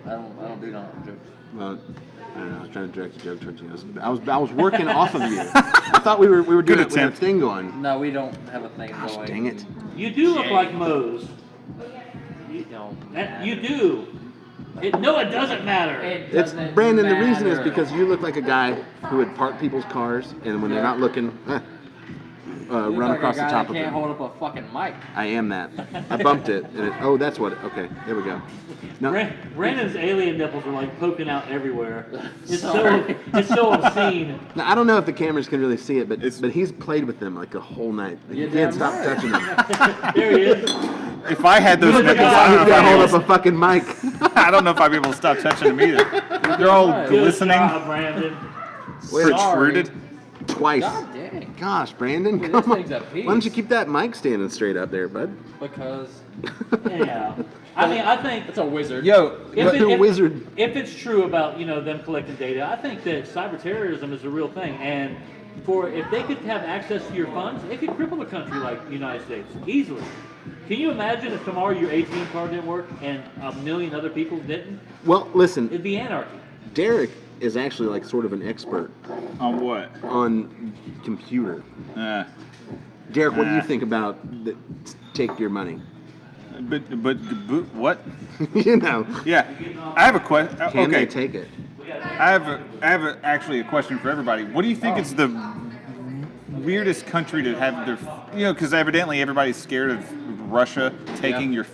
I don't do not jokes. Well, I don't know. I was trying to direct a joke towards you. I was working off of you. I thought we were doing Good we had a attempt. thing going. No, we don't have a thing Gosh, going. dang it. You do look like Mose. You don't. You do. No, it doesn't matter. It It's doesn't Brandon. The reason is matter. because you look like a guy who would park people's cars, and when they're not looking, You look run like across a the guy top that of can't it. hold up a fucking mic. I am that. I bumped it, and oh, that's what. Okay, there we go. No, Brandon's alien nipples are like poking out everywhere. It's Sorry. so obscene. now, I don't know if the cameras can really see it, but It's- but he's played with them like a whole night. Like, You're you can't damn stop right. touching them. There he is. if I had those nipples, You gotta hold up a fucking mic. I don't know if I'd be able to stop touching them either. They're all Good glistening, job, Brandon. protruded. Twice. God dang. Gosh, Brandon, Dude, come this on. thing's a Why piece. don't you keep that mic standing straight up there, bud? Because Yeah. I mean, I think it's a wizard. Yo, You're a wizard. If it's true about them collecting data, I think that cyber terrorism is a real thing. And if they could have access to your funds, it could cripple a country like the United States easily. Can you imagine if tomorrow your ATM card didn't work and a million other people didn't? Well, listen, It'd be anarchy. Derek is actually like sort of an expert on what? on computer. Uh, Derek, what do you think about take your money? but what? You know, Yeah, I have a question. can they Okay, take it? I have actually a question for everybody. What do you think is the weirdest country to have their, because evidently everybody's scared of Russia taking your,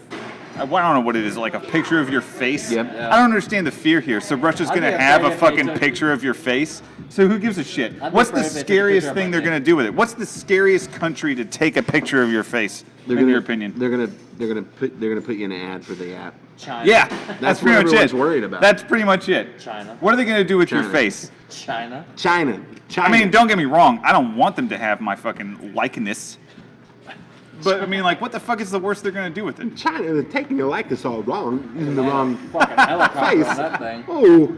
I don't know what it is, like a picture of your face? Yep. I don't understand the fear here. So Russia's I'd going to be have a afraid if they fucking took- picture of your face? So who gives a shit? I'd be What's the afraid if they took a scariest picture of thing my they're going to face. do with it? What's the scariest country to take a picture of your face, in your opinion? They're gonna put you in an ad for the app. China. Yeah, That's that's what pretty much everyone's it. worried about. That's pretty much it. China. What are they going to do with your China. face? China. China. I mean, don't get me wrong. I don't want them to have my fucking likeness. But I mean, like, what the fuck is the worst they're going to do with it? China, they're taking your likeness all wrong, using the wrong Fucking helicopter face. on that thing. Oh,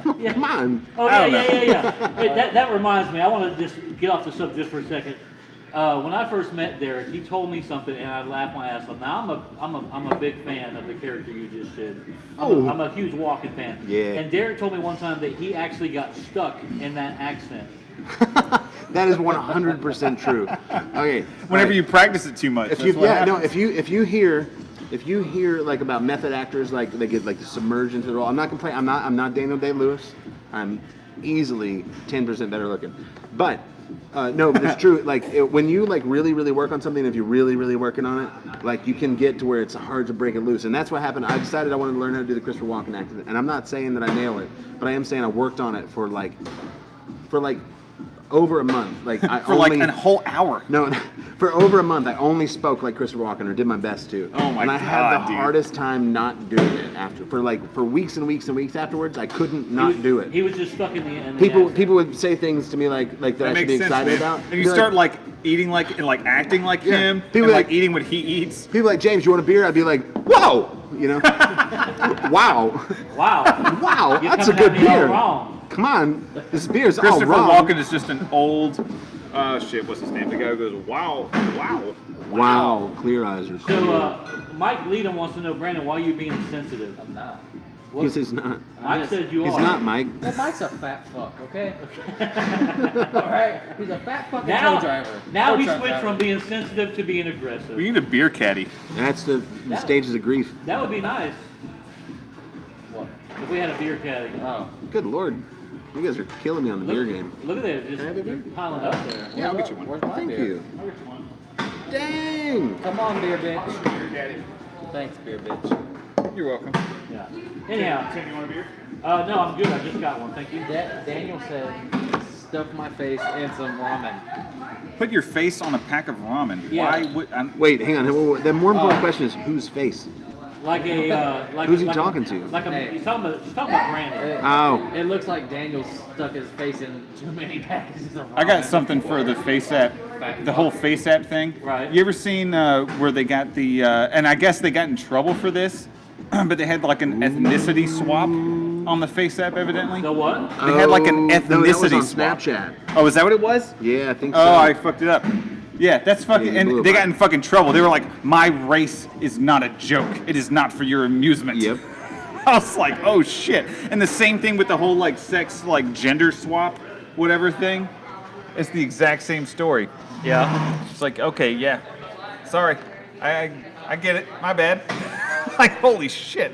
come on. Oh, I yeah, don't yeah. Hey, that reminds me. I want to just get off the subject just for a second. When I first met Derek, he told me something, and I laughed my ass off. Now I'm a big fan of the character you just did. I'm a huge Walken fan. Yeah. And Derek told me one time that he actually got stuck in that accent. That is 100% true. Okay. Whenever right. you practice it too much. if that's you what yeah no happens. if you hear like about method actors, like they get like submerged into the role. I'm not complaining. I'm not Daniel Day-Lewis. I'm easily 10% better looking. But no, but it's true. Like when you like really work on something, if you're really working on it, like you can get to where it's hard to break it loose. And that's what happened. I decided I wanted to learn how to do the Christopher Walken accent. And I'm not saying that I nail it, but I am saying I worked on it for like over a month. Like I For only, like a whole hour. no, for over a month, I only spoke like Christopher Walken, or did my best to. Oh my And I had God, the dude. hardest time not doing it after. For weeks and weeks and weeks afterwards, I couldn't not do it. He was just stuck in the accent. People would say things to me like that I should be excited about. And you Be start like eating like and like acting like Yeah. him, People and like like- eating what he eats. people like, James, you want a beer? I'd be like, whoa, you know, wow, Wow. wow, You're that's a coming good at me all beer. wrong. Come on, this beer's all Christopher wrong. Walken is just an old, shit, what's his name? The guy who goes, wow. Wow, clear eyes are clear. So Mike Leadham wants to know, Brandon, why are you being sensitive? I'm not. Because he's not. Mike said you He's are. not, Mike. Well, Mike's a fat fuck, okay? Alright? He's a fat fucking tow driver. Now Tow we truck switch driver. from being sensitive to being aggressive. We need a beer caddy. That's the stages of grief. That would be nice What? if we had a beer caddy. Oh. Good lord, you guys are killing me on the beer game. Look at that, Can I have a beer? just piling up there. Yeah, I'll get you one. Where's my Thank beer? you. Dang. Come on, beer bitch. Thanks, beer bitch. You're welcome. Yeah. Anyhow, Tim, you want a beer? no, I'm good. I just got one. Thank you. Daniel said, stuff my face in some ramen. Put your face on a pack of ramen. Yeah. Why would Wait, hang on. The more important question is whose face? Like a like. Who's he like talking to? Like a. Hey. He's talking about Brandon. Oh, It looks like Daniel stuck his face in too many packages of ramen. I got something for the face app, the whole face app thing. Right. You ever seen where they got the, and I guess they got in trouble for this, but they had like an ethnicity swap on the face app evidently? The what? They had like an no, that was ethnicity on swap. Snapchat. Oh, is that what it was? Yeah, I think so. Oh, I fucked it up. Yeah, that's fucking, Yeah, you blew and it they by- got in fucking trouble. They were like, my race is not a joke. It is not for your amusement. Yep. I was like, oh shit. And the same thing with the whole like sex, like gender swap, whatever thing. It's the exact same story. Yeah. It's like, okay, yeah. Sorry. I get it. My bad. Like, holy shit.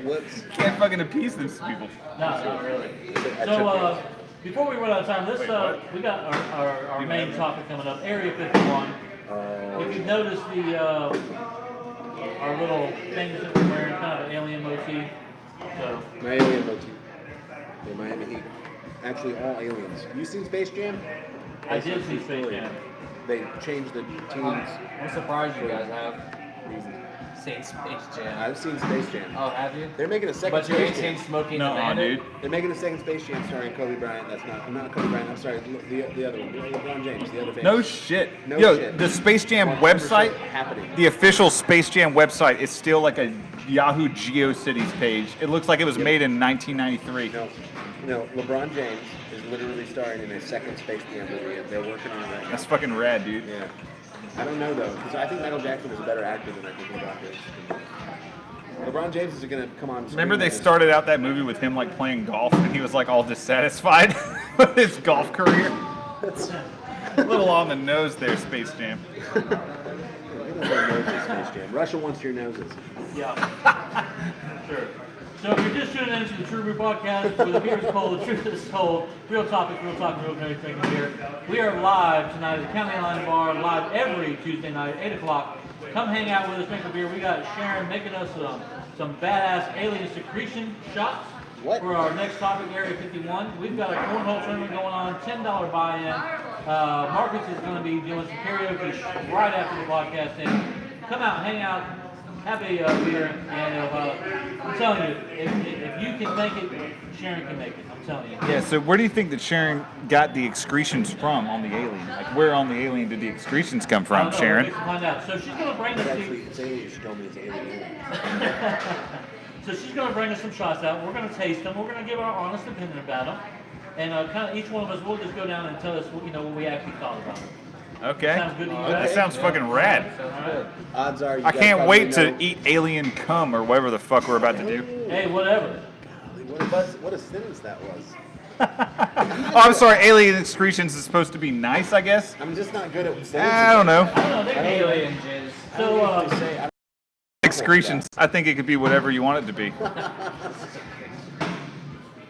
Can't fucking appease these people. No, not really. So, before we run out of time, let's we got our main topic coming up, Area 51. If you've noticed our little things that we're wearing, kind of an alien motif. So, My alien motif. In Miami Heat. Actually, all aliens. You seen Space Jam? I did see Space Jam. They changed the teams. I'm surprised you guys have. Reasons. Seen Space Jam. I've seen Space Jam. Oh, have you? They're making a second But you ain't Space seen Jam. Smokey and No, the Bandit? dude. They're making a second Space Jam starring Kobe Bryant. That's not Kobe Bryant. I'm sorry, the other one, LeBron James, the other famous. No shit. No Yo, shit. the Space Jam 100% website, happening. the official Space Jam website is still like a Yahoo GeoCities page. It looks like it was made in 1993. No, LeBron James is literally starring in a second Space Jam movie. They're working on it right now. That's fucking rad, dude. Yeah. I don't know though, because I think Michael Jackson is a better actor than I think LeBron is. LeBron James is going to come on. Remember they started out that movie with him like playing golf and he was like all dissatisfied with his golf career? That's a little on the nose there, Space Jam. Space Jam. Russia wants your noses. Yeah. Sure. So if you're just tuning in to the True Brew podcast, where the beer is cold, the truth is told, real topic, real talk, real nerdy drinking beer. We are live tonight at the County Line Bar, live every Tuesday night, 8 o'clock. Come hang out with us, drink a beer. We got Sharon making us some badass alien secretion shots for our next topic, Area 51. We've got a cornhole tournament going on, $10 buy-in. Marcus is going to be doing some karaoke right after the podcast. And come out, hang out, have a beer, and I'm telling you, if you can make it, Sharon can make it. I'm telling you. Yeah, so where do you think that Sharon got the excretions from on the alien? Like, where on the alien did the excretions come I from, don't know, Sharon? we can find out. So she's going to bring us It's alien. She told me it's alien. So she's going to bring us some shots out. We're going to taste them. We're going to give our honest opinion about them, and kind of each one of us will just go down and tell us what we actually thought about them. Okay. Sounds good to you That guys? sounds fucking rad. Sounds good. Odds are you I guys can't probably wait to know- eat alien cum or whatever the fuck we're about to do. Hey, whatever. What a sentence that was. Oh, I'm sorry, alien excretions is supposed to be nice, I guess? I'm just not good at sentences. I don't know. I don't know. They're Alien jizz. So, Excretions. I think it could be whatever you want it to be.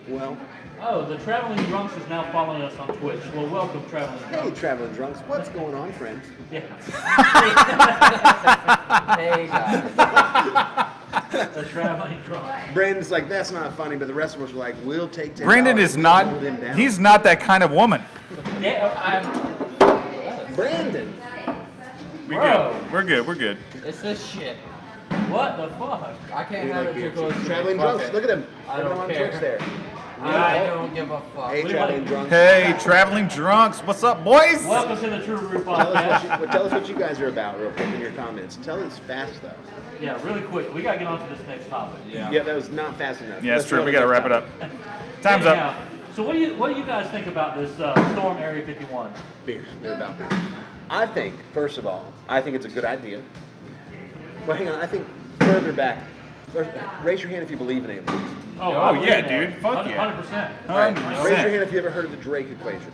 Well, the Traveling Drunks is now following us on Twitch. Well, welcome, Traveling hey, Drunks. traveling drunks, what's going on, friends? Yeah. Hey guys. The Traveling Drunks. Brandon's like, that's not funny, but the rest of us are like, we'll take $10. Brandon is We'll not, hold him down. he's not that kind of woman. Yeah, Brandon. We Bro. good. We're good. We're good. It's this shit. what the fuck? I can't have it too close to me. Traveling Fuck drunks, it. look at him. I Look at him don't on care. Twitch there. I don't give a fuck. Hey, traveling drunks. Hey, traveling drunks. What's up, boys? Welcome to the True Brew Tell us, podcast. tell us what you guys are about real quick in your comments. Tell us fast, though. Yeah, really quick. We got to get on to this next topic. Yeah. Yeah, that was not fast enough. Yeah, that's Let's true. go We to got to the wrap it next up. Time's up. Anyhow, so what do you guys think about this Storm Area 51? Beers. They're about beer. I think, first of all, I think it's a good idea. Well, hang on. I think further back, raise your hand if you believe in aliens. Oh, I believe yeah, in that. dude. Fuck yeah. 100%. All right. 100%. Raise your hand if you ever heard of the Drake equation.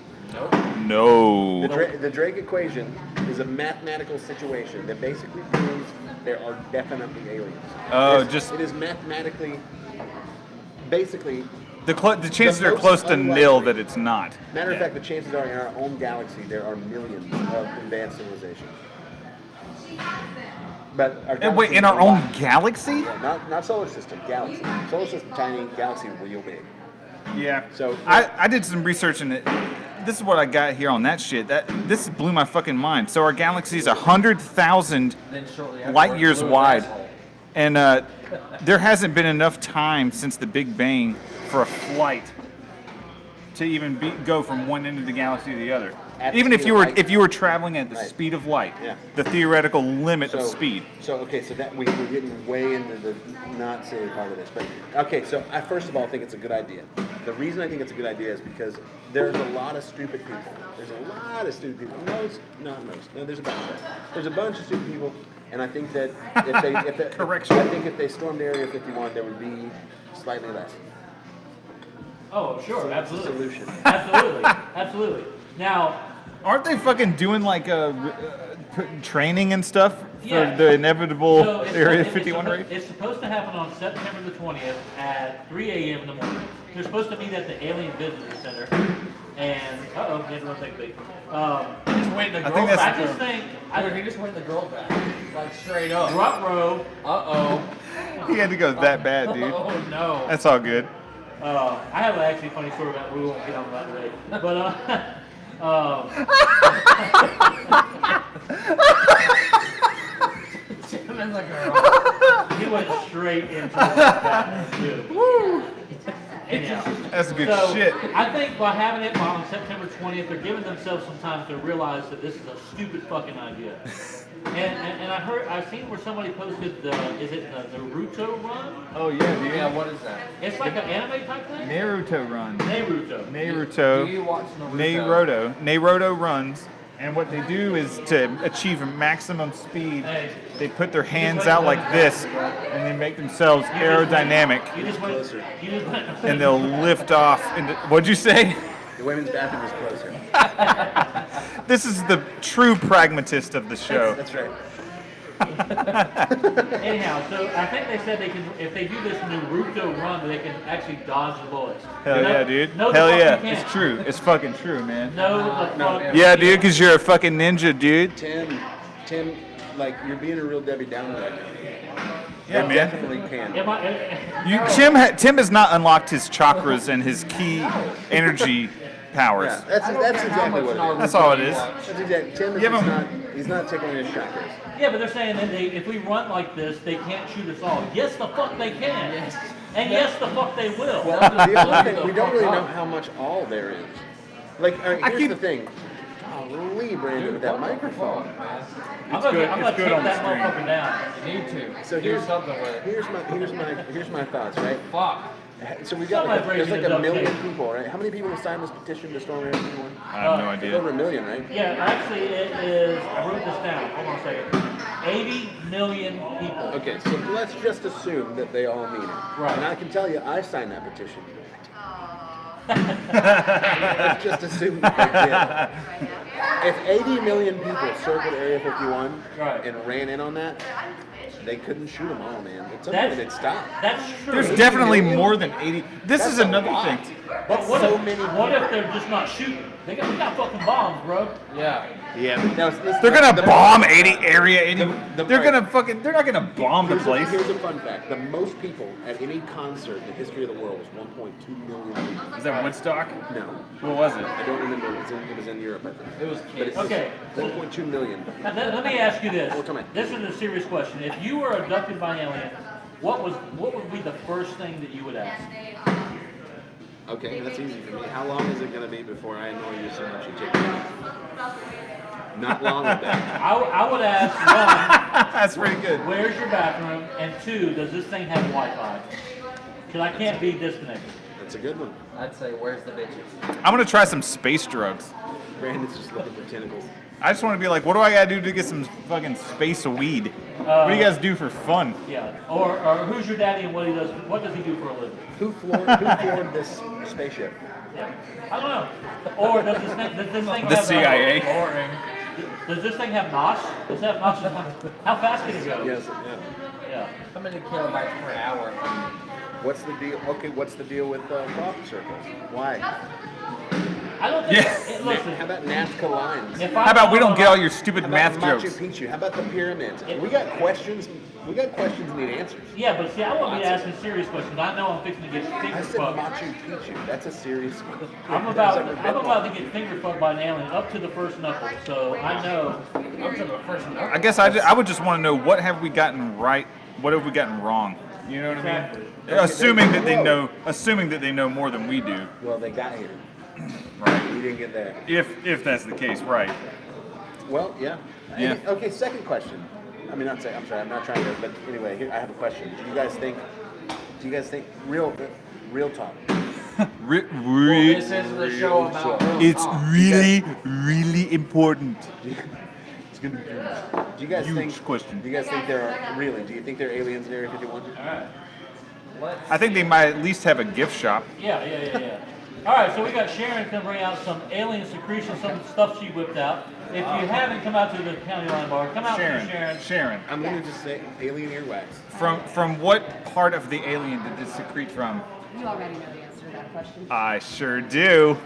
No. The Drake equation is a mathematical situation that basically proves there are definitely aliens. Oh, It is mathematically, basically. The chances are most close to unlikely. nil that it's not. Matter of fact, the chances are in our own galaxy there are millions of advanced civilizations. But our And wait, galaxy in is our a own lot. galaxy? Yeah, not solar system, galaxy. Solar system tiny, galaxy real big. Yeah. So- I did some research and this is what I got here on that shit. This blew my fucking mind. So our galaxy is 100,000 Then shortly after, light years blew his wide, asshole. and there hasn't been enough time since the Big Bang for a flight to even go from one end of the galaxy to the other. At the Even if speed you of were light. if you were traveling at the Right. speed of light, Yeah. the theoretical limit of speed. So that we're getting way into the not silly part of this, but okay. So I first of all think it's a good idea. The reason I think it's a good idea is because there's a lot of stupid people. There's a lot of stupid people. Most, not most. No, there's a bunch. There's a bunch of stupid people, and I think that if they Correction. I think if they stormed Area 51, there would be slightly less. Oh, sure, absolutely. Solution. Absolutely, absolutely. Now, Aren't they fucking doing like training and stuff for Yeah. the inevitable so it's Area it's 51 suppo- raid? It's supposed to happen on September the 20th at 3 a.m. in the morning. They're supposed to meet at the Alien Visitor Center. And, uh-oh, need to run take big. Just waiting the I girl think that's- back. I just think, Dude, he just went the girl back. Like straight up. drop row, Uh-oh. He had to go that bad, dude. Oh no. That's all good. I have an actually funny story about we won't get on that today. But Jamming the girl. he went straight into that. Woo! Anyhow, That's good so shit. I think by having it on September 20th, they're giving themselves some time to realize that this is a stupid fucking idea. And I've seen where somebody posted is it the Naruto run? Oh yeah, dude. Yeah, what is that? It's like an anime type thing. Naruto run. Naruto. Do you watch Naruto? Naruto runs. And what they do is to achieve maximum speed, they put their hands out like this, and they make themselves aerodynamic, You just went. and they'll lift off. What'd you say? The women's bathroom is closer. This is the true pragmatist of the show. That's right. Anyhow, so I think they said they can, if they do this Naruto run, they can actually dodge the bullets. Hell yeah, dude. No, Hell the fuck yeah. you can't. It's true. It's fucking true, man. No, the fuck. Yeah, dude, because you're a fucking ninja, dude. Tim, like you're being a real Debbie Downer right now. Yeah, You man. definitely can. Tim has not unlocked his chakras and his key energy powers. Yeah, that's exactly what it is. That's all it is. That's exactly. Tim is Give him- not. He's not tickling his chakras. Yeah, but they're saying that if we run like this, they can't shoot us all. Yes, the fuck they can. Yes. And yes, the fuck they will. The other thing, we don't really know how much all there is. Like, here's the thing. Golly, Brandon, with that microphone. I'm gonna It's good take on the that screen. motherfucker down. You need to. So do something with it. here's my thoughts, right? Fuck. So we got Somebody there's bring like me a the duct million tape. people, right? How many people have signed this petition to storm Area 51? I have no It's idea. over a million, right? Yeah, actually it is, I wrote this down, hold on a second. 80 million people. Okay, so let's just assume that they all mean it. Right. And I can tell you, I signed that petition. Let's just assume that they did. If 80 million people circled Area 51 Right. and ran in on that, they couldn't shoot them all, man. At some That's- point, it stopped. That's true. There's definitely more than 80. This That's is a another lot. thing. But what, so if, many what if people. they're just not shooting? We got fucking bombs, bro. Yeah. Yeah, but now, They're gonna bomb 80 area 80. the- They're gonna fucking. They're not gonna bomb the place. Here's a fun fact: the most people at any concert in the history of the world was 1.2 million people. Is that Woodstock? No, What was it? I don't remember. It was in Europe, I think. It was But kids. it's Okay. 1.2 million. Now, let me ask you this. Oh, tell me. This is a serious question. If you were abducted by aliens, what would be the first thing that you would ask? Okay, that's easy for me. How long is it going to be before I annoy you so much you take it? Not long with that. I would ask, one, That's pretty good. where's your bathroom? And two, does this thing have Wi-Fi? Because I can't be disconnected. That's a good one. I'd say, where's the bitches? I'm gonna try some space drugs. Brandon's just looking for tentacles. I just want to be like, what do I gotta do to get some fucking space weed? What do you guys do for fun? Yeah. Or who's your daddy and what does he do for a living? Who floored this spaceship? Yeah. I don't know. Or does this thing The have CIA. Boring. Does this thing have NOS? Does it have NOS? How fast can it go? Yes. Yeah. Yeah. How many kilobytes per hour? What's the deal? Okay, what's the deal with crop circles? Why? I don't think. Yeah. Listen. How about Nazca lines? If How about we don't get all your How stupid about math Machu jokes? Picchu? How about the pyramids? We got questions. We got questions and need answers. Yeah, but see, I won't be asking serious questions. I know I'm fixing to get I finger said fucked. Machu Picchu. That's a serious. I'm about to get finger fucked by an alien up to the first knuckle. So I know. Up to the first number. I guess I would just want to know what have we gotten right, what have we gotten wrong. You know what I mean? Assuming that they know more than we do. Well, they got here. Right. We didn't get there. If that's the case, right? Well, yeah. Yeah. Okay, second question. I mean, I'm sorry, I'm not trying to, but anyway, here I have a question. Do you guys think real talk? Re- Well, re- this is the show about real it's talk. really important. It's gonna be huge. Do you guys Huge think? question. Do you guys think there are really? Do you think there are aliens in Area 51? All right. Let's I think they might at least have a gift shop. Yeah. All right, so we got Sharon can bring out some alien secretion, some stuff she whipped out. If you haven't come out to the county line bar, come out to Sharon. Sharon. I'm gonna just say alien earwax. From what part of the alien did this secrete from? You already know the answer to that question. I sure do.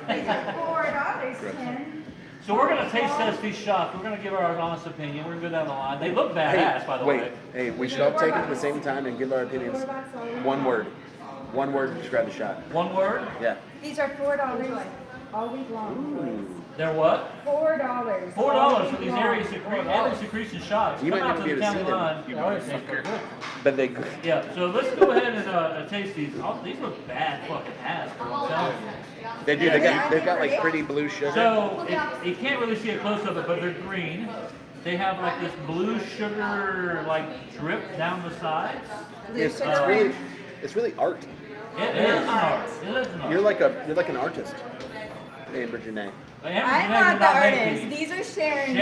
So we're gonna taste test these shots. We're gonna give our honest opinion. We're gonna go down the line. They look badass, by the way. Hey, we should all take it at the same time and give our opinions. One word to describe the shot. One word. Yeah. These are $4 all week long. They're what? $4. $4 for these alien secretion shots. You Come might out never to be the able to county see them. line. You Oh, it tastes motherfucker. good. But they. Yeah, so let's go ahead and taste these. Oh, these look bad fucking ass, bro. I'm telling you. They do. They've got like pretty blue sugar. So you can't really see a close of it, but they're green. They have like this blue sugar like drip down the sides. It's really art. It is an art. It is an art. You're like an artist, Amber Janae. I'm not the artist. These are Sharon's.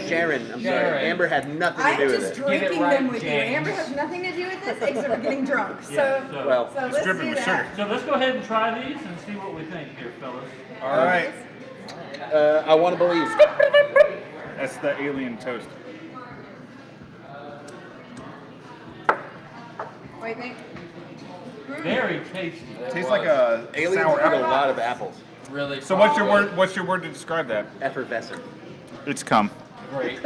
Sharon, I'm sorry. Sharon. Amber had nothing to I'm do with just it. drinking right, them with James. you. Amber has nothing to do with this except for getting drunk. So, Yeah, Well, so It's let's dripping do with that. So let's go ahead and try these and see what we think here, fellas. All right. I want to believe. That's the alien toast. What do you think? Very tasty. Tastes like a Aliens sour eat a apple. lot of apples. Really. So what's your word? What's your word to describe that? Effervescent. It's cum. Great.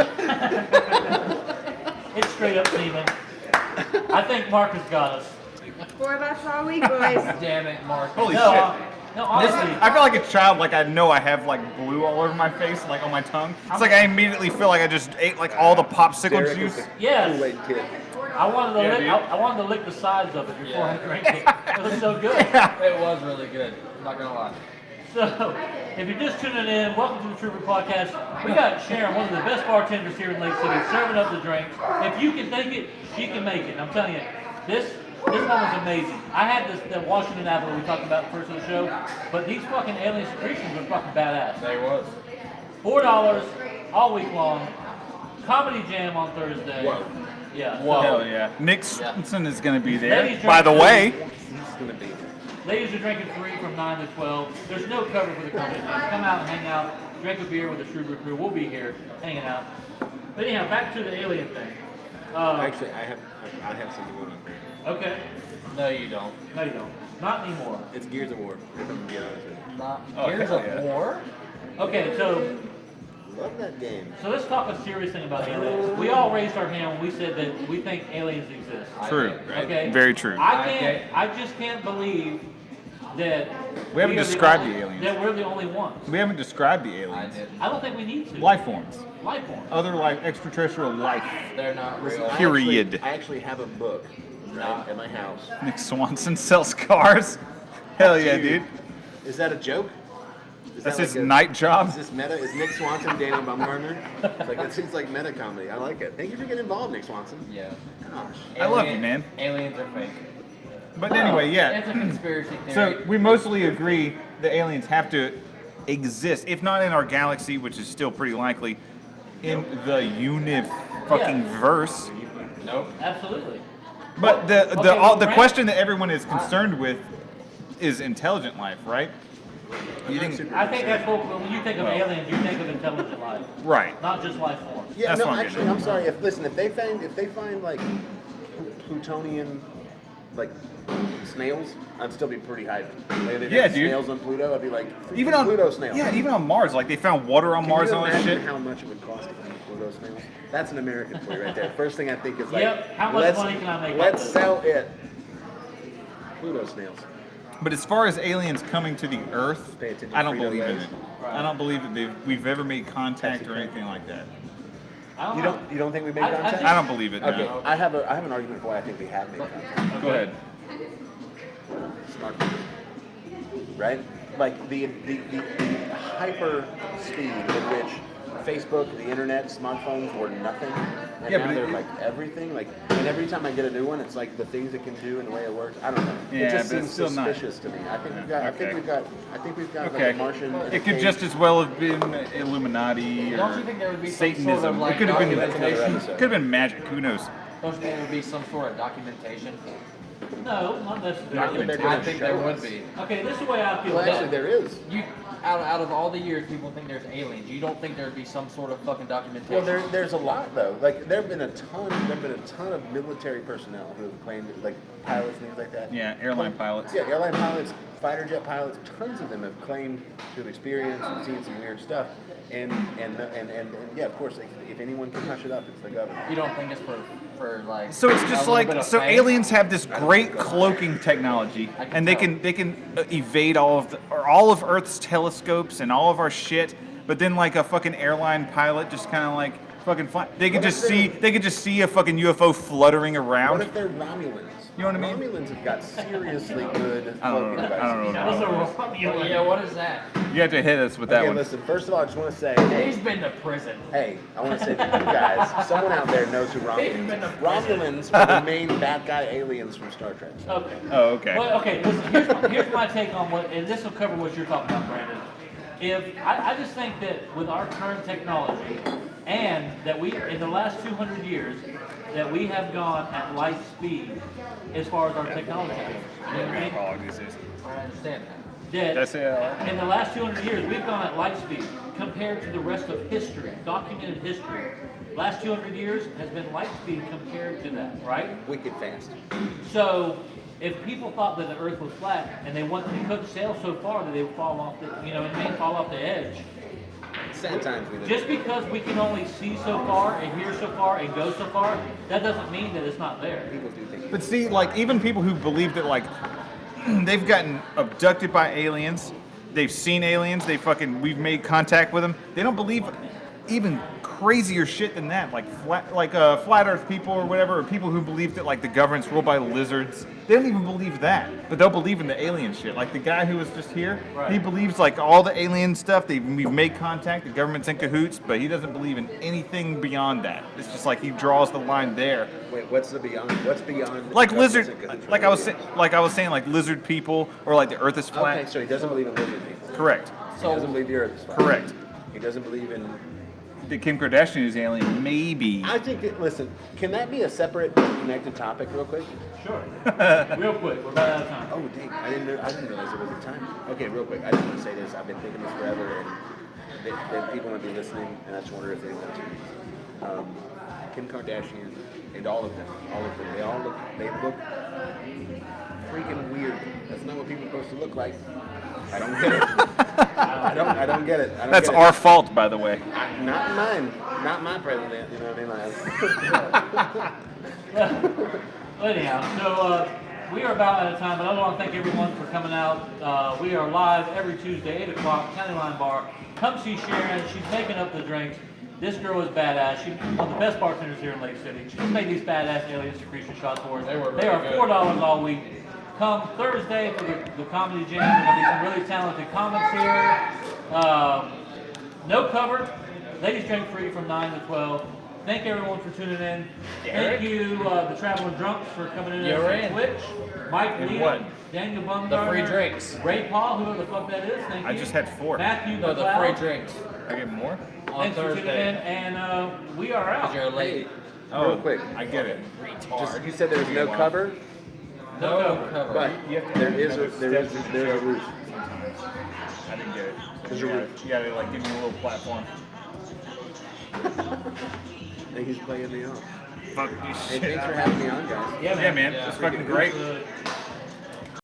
It's straight up semen. I think Marcus got us. 4 bucks all week, boys. Damn it, Mark. Holy No, shit. no, honestly. I feel like a child, like I know I have like blue all over my face, like on my tongue. It's like I immediately feel like I just ate like all the popsicle Derek is juice. the Yes. Kool-Aid kid. I wanted to Yeah, lick. dude. I wanted to lick the sides of it before I drank it. It was so good. It was really good. I'm not gonna lie. So, if you're just tuning in, welcome to the Trooper Podcast. We got Sharon, one of the best bartenders here in Lake City, serving up the drinks. If you can think it, she can make it. I'm telling you, this one was amazing. I had the Washington apple we talked about first of the show, but these fucking alien secretions were fucking badass. There was. $4 all week long. Comedy Jam on Thursday. Whoa. Yeah. Whoa. Hell yeah. Nick Swenson is going to be Ladies there. By the drink way, He's gonna be. Ladies are drinking free from 9 to 12. There's no cover for the company. Come out and hang out, drink a beer with the True Brew crew. We'll be here hanging out. But anyhow, back to the alien thing. Actually, I have something going on. Okay. No, you don't. No, you don't. Not anymore. It's Gears of War. If I'm gonna be honest with you. Not. Oh, Here's hell a yeah. war. Okay, so Love that game. let's talk a serious thing about aliens. We all raised our hand when we said that we think aliens exist. true. Okay. Very true. I just can't believe that We haven't are described only- the aliens. That we're the only ones. We haven't described the I aliens. did. I don't think we need to. Life forms. Life forms. Other life, extraterrestrial life. They're not Listen, real. Period. I actually have a book right, at my house. Nick Swanson sells cars. Hell yeah, dude. Is that a joke? Is That's that his like a- night job. Is this meta? Is Nick Swanson Daniel Baumgartner? It seems like meta comedy. I like it. Thank you for getting involved, Nick Swanson. Yeah. Gosh. I love you, man. Aliens are fake. But anyway, yeah. It's a conspiracy theory. So we mostly agree the aliens have to exist, if not in our galaxy, which is still pretty likely, in the fucking verse. Nope. Absolutely. But the Grant- question that everyone is concerned with is intelligent life, right? You think I think that's what, when you think of aliens, you think of intelligent life, right? not just life forms. Yeah, That's no, what I'm actually, getting I'm sorry. If they find like Plutonian, like snails, I'd still be pretty hyped. Like, if they Yeah, found dude. Snails on Pluto, I'd be like, Even on Pluto snails. yeah, even on Mars, like they found water on Can Mars you and all that imagine shit. how much it would cost to find Pluto snails? That's an American for you right there. First thing I think is like, Yep, how much let's, money can I make let's off this? sell it. Pluto snails. But as far as aliens coming to the Earth, Pay attention I don't to Frito believe in Lays. it. I don't believe that we've ever made contact or anything like that. I don't You know. don't think we made I contact? I don't believe it. Okay, No. I have an argument for why I think we have made contact. Go ahead. Smartphones, right? Like the hyper speed at which Facebook, the internet, smartphones were nothing, and Yeah, now but they're it- like everything. Like, and every time I get a new one, it's like the things it can do and the way it works. I don't know. Yeah, it just but it's seems still not- suspicious to me. I think we've got. I Okay. think we've got Okay. like a Martian. in a It could cage. just as well have been Illuminati or Don't you think there would be some Satanism. sort of, like, it could have been. That's another episode. Could have been magic. Who knows? Don't you think there would be some sort of documentation? No, not necessarily. They're gonna I think show there us. would be. Okay, this is the way I feel. Well, about actually, it. there is. You out of all the years people think there's aliens, you don't think there'd be some sort of fucking documentation? Well, there's a lot though. Like there've been a ton of military personnel who have claimed, like pilots and things like that. Yeah, airline pilots. Yeah, airline pilots, fighter jet pilots. Tons of them have claimed to have experienced and seen some weird stuff. And yeah, of course, if anyone can hush it up, it's the government. You don't think it's for like? So it's a just little like bit of so fame? aliens have this great cloaking technology, I can and they tell. can evade all of Earth's telescopes and all of our shit. but then like a fucking airline pilot just kind of like fucking fly. They could just see a fucking UFO fluttering around. What if they're Romulans? You know what I mean? Romulans have got seriously good I don't cloaking know. I don't devices. know. What's a Romulan? Yeah, what is that? You have to hit us with that Okay, one. listen. First of all, I just want to say, He's been to prison. hey, I want to say to you guys, someone out there knows who Romulans been are. to prison. Romulans are the main bad guy aliens from Star Trek. Okay. Oh, okay. Well, okay. Listen, here's my take on what, and this will cover what you're talking about, Brandon. I just think that with our current technology, and that we in the last 200 years, that we have gone at light speed as far as our technology goes. You know what I mean? I understand that. That That's it. in the last 200 years, we've gone at light speed compared to the rest of history, documented history. Last 200 years has been light speed compared to that, right? Wicked fast. So, if people thought that the Earth was flat and they couldn't sail so far that they would fall off the, you know, it may fall off the edge. Sad times we live. Just because we can only see so far and hear so far and go so far, that doesn't mean that it's not there. People do things. But see, like even people who believe that like they've gotten abducted by aliens, they've seen aliens, we've made contact with them. They don't believe even crazier shit than that, like flat Earth people or whatever, or people who believe that like the government's ruled by lizards. They don't even believe that, but they'll believe in the alien shit. Like the guy who was just here, Right. he believes like all the alien stuff. We've made contact. The government's in cahoots, but he doesn't believe in anything beyond that. It's just like he draws the line there. Wait, what's the beyond? What's beyond? Like governments lizard, and cahoots? like I was saying, like lizard people, or like the Earth is flat. Okay, so he doesn't believe in lizard people. Correct. He doesn't believe the Earth is flat. Correct. He doesn't believe in. That Kim Kardashian is alien, maybe. I think that, listen, can that be a separate connected topic real quick? Sure. Real quick, we're about out of time. Oh, dang, I didn't realize it was a time. Okay, real quick, I just want to say this. I've been thinking this forever, and that people want to be listening, and I just wonder if they want to. Kim Kardashian and all of them, they look freaking weird. That's not what people are supposed to look like. I don't get it. I don't get it. That's our fault, by the way. Not mine. Not my president. You know what I mean? Anyhow, so we are about out of time, but I want to thank everyone for coming out. We are live every Tuesday, 8 o'clock, County Line Bar. Come see Sharon. She's making up the drinks. This girl is badass. She's one of the best bartenders here in Lake City. She's made these badass alien secretion shots for us. They are $4 all week. Come Thursday for the comedy jam. There's going to be some really talented comics here. No cover. Ladies drink free from 9 to 12. Thank everyone for tuning in. Thank you, the Traveling Drunks, for coming in on Twitch. Mike Lee, Daniel Bumgarner, The free drinks. Ray Paul, whoever the fuck that is. Thank you. I just had 4. Matthew No, the McLeod. free drinks. I get more? On Thanks for tuning in, Thursday. and we are out. Because you're late. Oh, Real quick. I get it. Just, you said there was no cover, No cover. but there is a roof. I didn't get it. There's You a gotta, roof. you gotta like give me a little platform. I think he's playing me off. Fuck you Hey, shit. thanks for having me on, guys. Yeah, Yeah, man. Yeah. It's fucking great. Uh,